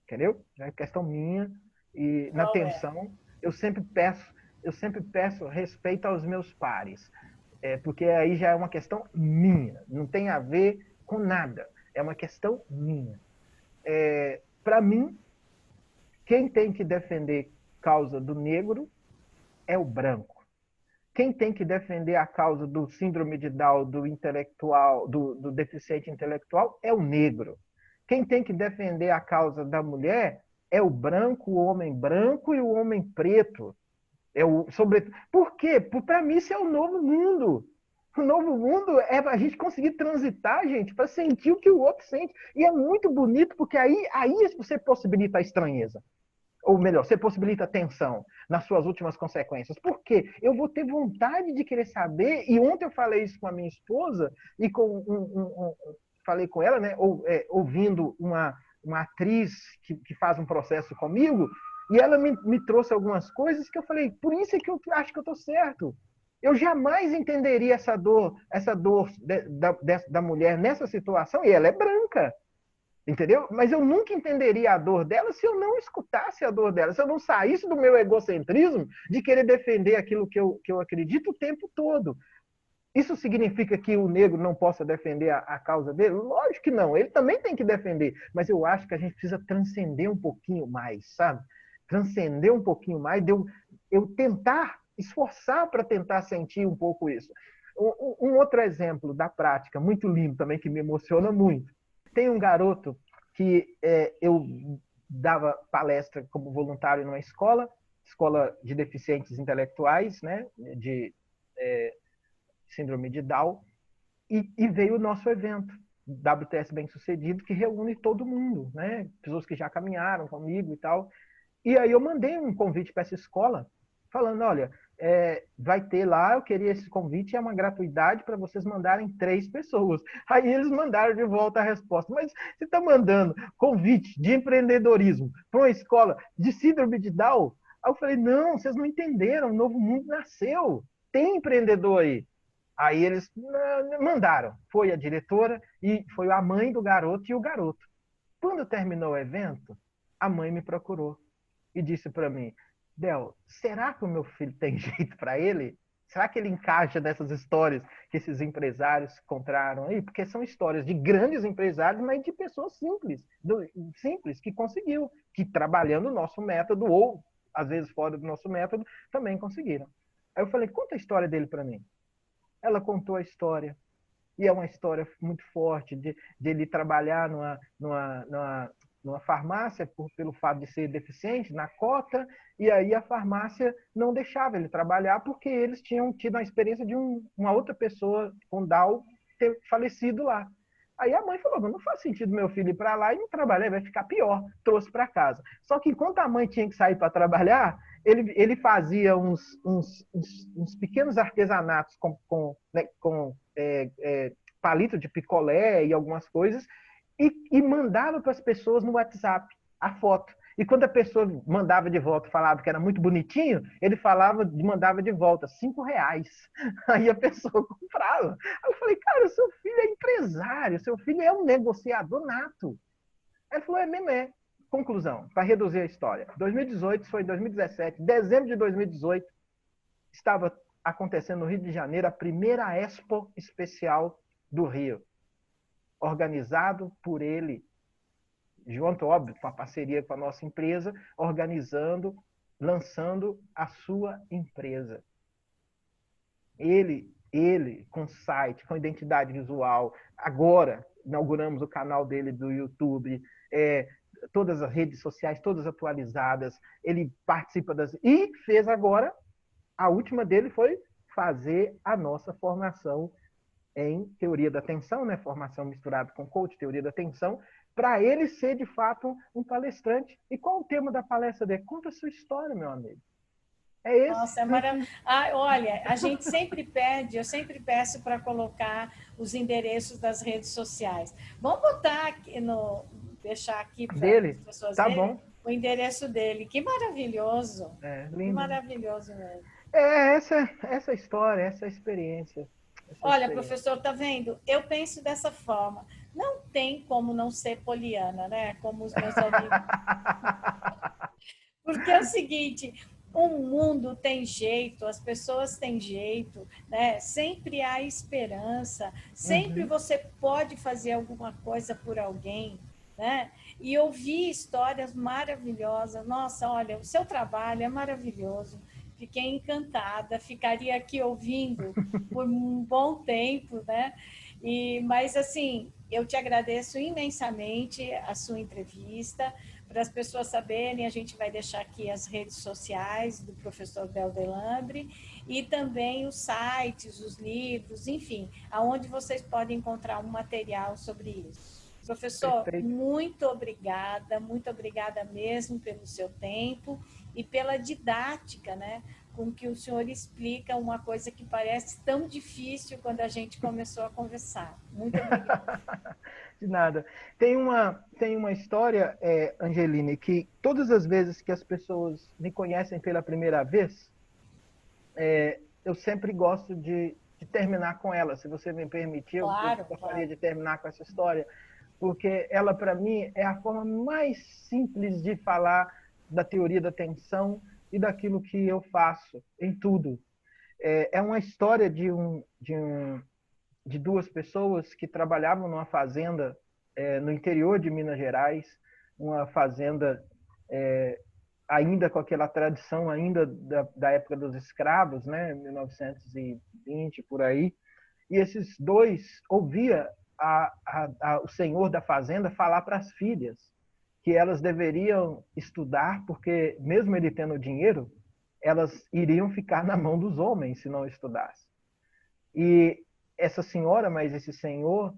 entendeu? Já é questão minha e na tensão eu sempre peço respeito aos meus pares, porque aí já é uma questão minha, não tem a ver com nada, é uma questão minha. Para mim, quem tem que defender causa do negro é o branco. Quem tem que defender a causa do síndrome de Down, do intelectual, do deficiente intelectual, é o negro. Quem tem que defender a causa da mulher é o branco, o homem branco e o homem preto. Por quê? Para mim, isso é o novo mundo. O novo mundo é a gente conseguir transitar, gente, para sentir o que o outro sente. E é muito bonito, porque aí você possibilita a estranheza. Ou melhor, você possibilita tensão nas suas últimas consequências. Por quê? Eu vou ter vontade de querer saber, e ontem eu falei isso com a minha esposa, e falei com ela, né, ouvindo uma atriz que faz um processo comigo, e ela me trouxe algumas coisas que eu falei, por isso é que eu acho que eu estou certo. Eu jamais entenderia essa dor da mulher nessa situação, e ela é branca. Entendeu? Mas eu nunca entenderia a dor dela se eu não escutasse a dor dela, se eu não saísse do meu egocentrismo de querer defender aquilo que eu acredito o tempo todo. Isso significa que o negro não possa defender a causa dele? Lógico que não, ele também tem que defender, mas eu acho que a gente precisa transcender um pouquinho mais, sabe? Transcender um pouquinho mais, eu tentar, esforçar para tentar sentir um pouco isso. Um outro exemplo da prática, muito lindo também, que me emociona muito. Tem um garoto que eu dava palestra como voluntário numa escola de deficientes intelectuais, né, de síndrome de Down, e veio o nosso evento, WTS Bem Sucedido, que reúne todo mundo, né, pessoas que já caminharam comigo e tal. E aí eu mandei um convite para essa escola, falando, olha, vai ter lá, eu queria esse convite, é uma gratuidade para vocês mandarem 3 pessoas. Aí eles mandaram de volta a resposta. Mas você está mandando convite de empreendedorismo para uma escola de síndrome de Down? Aí eu falei, não, vocês não entenderam, o Novo Mundo nasceu, tem empreendedor aí. Aí eles mandaram, foi a diretora e foi a mãe do garoto e o garoto. Quando terminou o evento, a mãe me procurou e disse para mim, Del, será que o meu filho tem jeito para ele? Será que ele encaixa nessas histórias que esses empresários encontraram aí? Porque são histórias de grandes empresários, mas de pessoas simples que conseguiu, que trabalhando o nosso método, ou às vezes fora do nosso método, também conseguiram. Aí eu falei, conta a história dele para mim. Ela contou a história. E é uma história muito forte de ele trabalhar numa farmácia pelo fato de ser deficiente, na cota, e aí a farmácia não deixava ele trabalhar porque eles tinham tido a experiência de uma outra pessoa com Down ter falecido lá. Aí a mãe falou, não faz sentido meu filho ir para lá e não trabalhar, vai ficar pior. Trouxe para casa. Só que enquanto a mãe tinha que sair para trabalhar, ele fazia uns pequenos artesanatos com palito de picolé e algumas coisas, e mandava para as pessoas no WhatsApp a foto. E quando a pessoa mandava de volta, falava que era muito bonitinho, ele mandava de volta R$ 5. Aí a pessoa comprava. Aí eu falei, cara, seu filho é empresário, seu filho é um negociador nato. Aí ele falou, é mesmo é. Conclusão, para reduzir a história. 2018, foi 2017, dezembro de 2018, estava acontecendo no Rio de Janeiro a primeira Expo especial do Rio, organizado por ele, João Tobi, com a parceria com a nossa empresa, organizando, lançando a sua empresa. Ele com site, com identidade visual. Agora, inauguramos o canal dele do YouTube, todas as redes sociais, todas atualizadas. Ele participa das... E fez agora, a última dele foi fazer a nossa formação em teoria da atenção, né? Formação misturada com coach, teoria da atenção, para ele ser, de fato, um palestrante. E qual o tema da palestra dele? Conta a sua história, meu amigo. É esse. Nossa, é maravilhoso. Olha, a gente sempre pede, eu sempre peço para colocar os endereços das redes sociais. Vamos botar aqui deixar aqui para as pessoas tá verem bom. O endereço dele. Que maravilhoso. Lindo. Que maravilhoso mesmo. Essa história, essa experiência. Olha, professor, tá vendo? Eu penso dessa forma. Não tem como não ser poliana, né? Como os meus amigos. Porque é o seguinte, o mundo tem jeito, as pessoas têm jeito, né? Sempre há esperança, sempre você pode fazer alguma coisa por alguém, né? E eu vi histórias maravilhosas. Nossa, olha, o seu trabalho é maravilhoso. Fiquei encantada, ficaria aqui ouvindo por um bom tempo, né? Mas, assim, eu te agradeço imensamente a sua entrevista. Para as pessoas saberem, a gente vai deixar aqui as redes sociais do professor Del Delandre e também os sites, os livros, enfim, aonde vocês podem encontrar um material sobre isso. Professor, muito obrigada mesmo pelo seu tempo e pela didática, né, com que o senhor explica uma coisa que parece tão difícil quando a gente começou a conversar. Muito obrigada. De nada. Tem uma história, Angeline, que todas as vezes que as pessoas me conhecem pela primeira vez, eu sempre gosto de terminar com ela. Se você me permitir, claro, eu gostaria de terminar com essa história, porque ela, para mim, é a forma mais simples de falar da teoria da atenção e daquilo que eu faço em tudo. É uma história de duas pessoas que trabalhavam numa fazenda no interior de Minas Gerais, uma fazenda ainda com aquela tradição ainda da época dos escravos, né, 1920 por aí. E esses dois ouvia o senhor da fazenda falar para as filhas que elas deveriam estudar, porque mesmo ele tendo dinheiro, elas iriam ficar na mão dos homens se não estudassem. E essa senhora, mas esse senhor,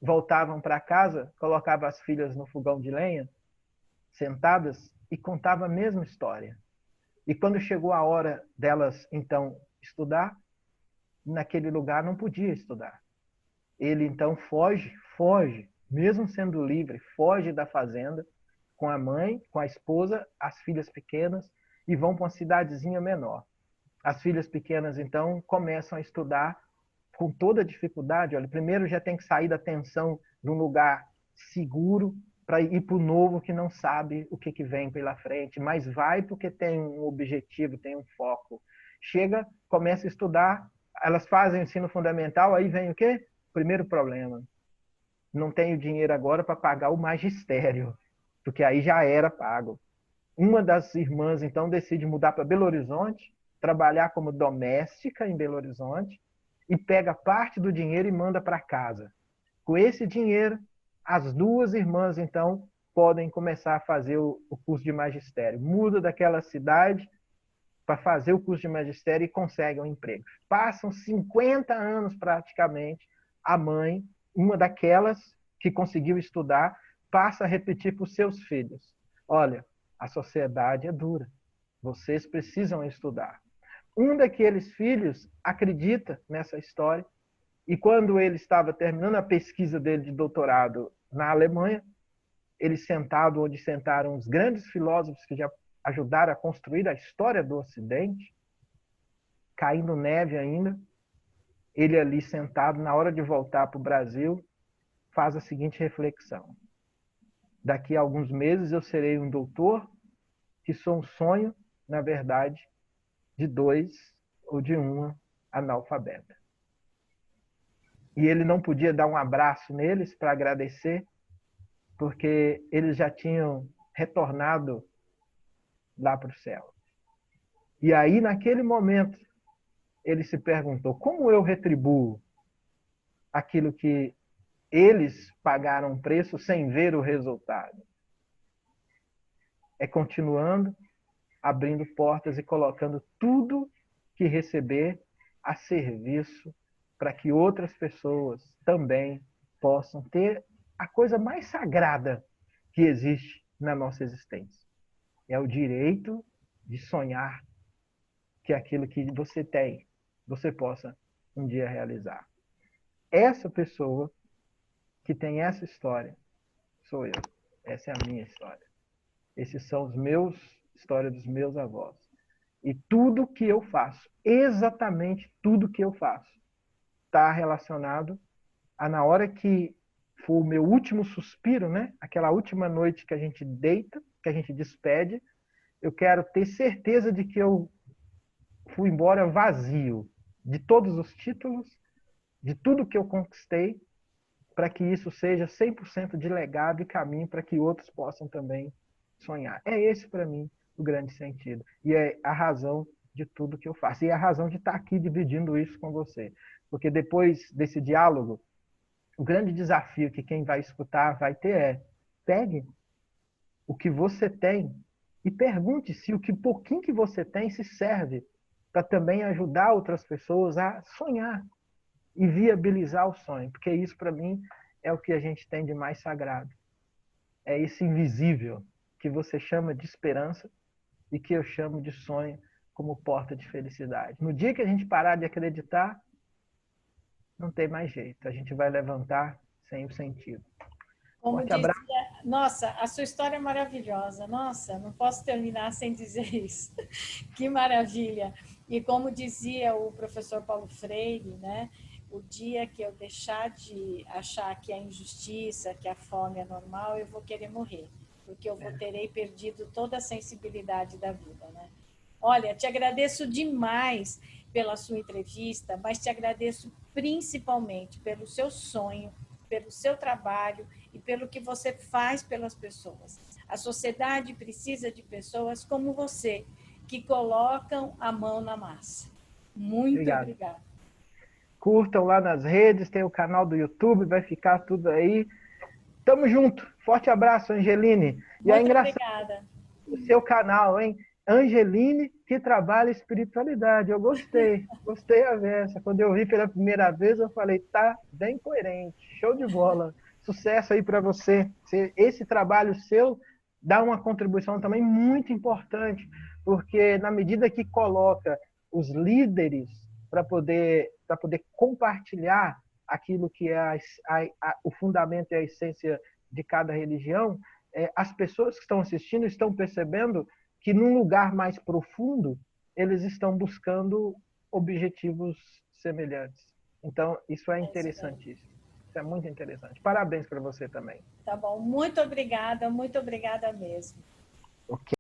voltavam para casa, colocava as filhas no fogão de lenha, sentadas, e contava a mesma história. E quando chegou a hora delas, então, estudar, naquele lugar não podia estudar. Ele, então, foge, mesmo sendo livre, foge da fazenda com a mãe, com a esposa, as filhas pequenas, e vão para uma cidadezinha menor. As filhas pequenas, então, começam a estudar com toda dificuldade. Olha, primeiro já tem que sair da tensão de um lugar seguro para ir para o novo que não sabe o que vem pela frente, mas vai porque tem um objetivo, tem um foco. Chega, começa a estudar, elas fazem o ensino fundamental, aí vem o quê? Primeiro problema. Não tenho dinheiro agora para pagar o magistério, porque aí já era pago. Uma das irmãs, então, decide mudar para Belo Horizonte, trabalhar como doméstica em Belo Horizonte, e pega parte do dinheiro e manda para casa. Com esse dinheiro, as duas irmãs, então, podem começar a fazer o curso de magistério. Muda daquela cidade para fazer o curso de magistério e conseguem um emprego. Passam 50 anos, praticamente, a mãe, uma daquelas que conseguiu estudar, passa a repetir para os seus filhos. Olha, a sociedade é dura. Vocês precisam estudar. Um daqueles filhos acredita nessa história e quando ele estava terminando a pesquisa dele de doutorado na Alemanha, ele sentado onde sentaram os grandes filósofos que já ajudaram a construir a história do Ocidente, caindo neve ainda, ele ali sentado, na hora de voltar para o Brasil, faz a seguinte reflexão: daqui a alguns meses eu serei um doutor, que sou um sonho, na verdade, de dois ou de uma analfabeta. E ele não podia dar um abraço neles para agradecer, porque eles já tinham retornado lá para o céu. E aí, naquele momento, ele se perguntou: como eu retribuo aquilo que eles pagaram preço sem ver o resultado? É continuando, abrindo portas e colocando tudo que receber a serviço para que outras pessoas também possam ter a coisa mais sagrada que existe na nossa existência. É o direito de sonhar que aquilo que você tem, você possa um dia realizar. Essa pessoa que tem essa história sou eu. Essa é a minha história. Esses são os meus, história dos meus avós. E tudo que eu faço, exatamente tudo que eu faço, está relacionado a, na hora que for o meu último suspiro, né? Aquela última noite que a gente deita, que a gente despede, eu quero ter certeza de que eu fui embora vazio de todos os títulos, de tudo que eu conquistei, para que isso seja 100% de legado e caminho para que outros possam também sonhar. É esse, para mim, o grande sentido. E é a razão de tudo que eu faço. E é a razão de estar aqui dividindo isso com você. Porque depois desse diálogo, o grande desafio que quem vai escutar vai ter é: pegue o que você tem e pergunte se o que pouquinho que você tem se serve para também ajudar outras pessoas a sonhar e viabilizar o sonho. Porque isso, para mim, é o que a gente tem de mais sagrado. É esse invisível que você chama de esperança e que eu chamo de sonho como porta de felicidade. No dia que a gente parar de acreditar, não tem mais jeito. A gente vai levantar sem o sentido. Como Forte dizia, abraço. nossa, a sua história é maravilhosa. Nossa, não posso terminar sem dizer isso. Que maravilha. E como dizia o professor Paulo Freire, né? O dia que eu deixar de achar que a injustiça, que a fome é normal, eu vou querer morrer, porque eu terei perdido toda a sensibilidade da vida, né? Olha, te agradeço demais pela sua entrevista, mas te agradeço principalmente pelo seu sonho, pelo seu trabalho e pelo que você faz pelas pessoas. A sociedade precisa de pessoas como você, que colocam a mão na massa. Muito Obrigado. obrigada. Curtam lá nas redes, tem o canal do YouTube, vai ficar tudo aí. Tamo junto. Forte abraço, Angeline. E é Muito engraçado obrigada. o seu canal, hein? Angeline, que trabalha espiritualidade. Eu gostei. Gostei a versa. Quando eu vi pela primeira vez, eu falei: tá bem coerente. Show de bola. Sucesso aí para você. Esse trabalho seu dá uma contribuição também muito importante, porque na medida que coloca os líderes para poder compartilhar aquilo que é o fundamento e a essência de cada religião, as pessoas que estão assistindo estão percebendo que num lugar mais profundo eles estão buscando objetivos semelhantes. Então, isso é interessantíssimo. Isso é muito interessante. Parabéns para você também. Tá bom, muito obrigada mesmo. Ok.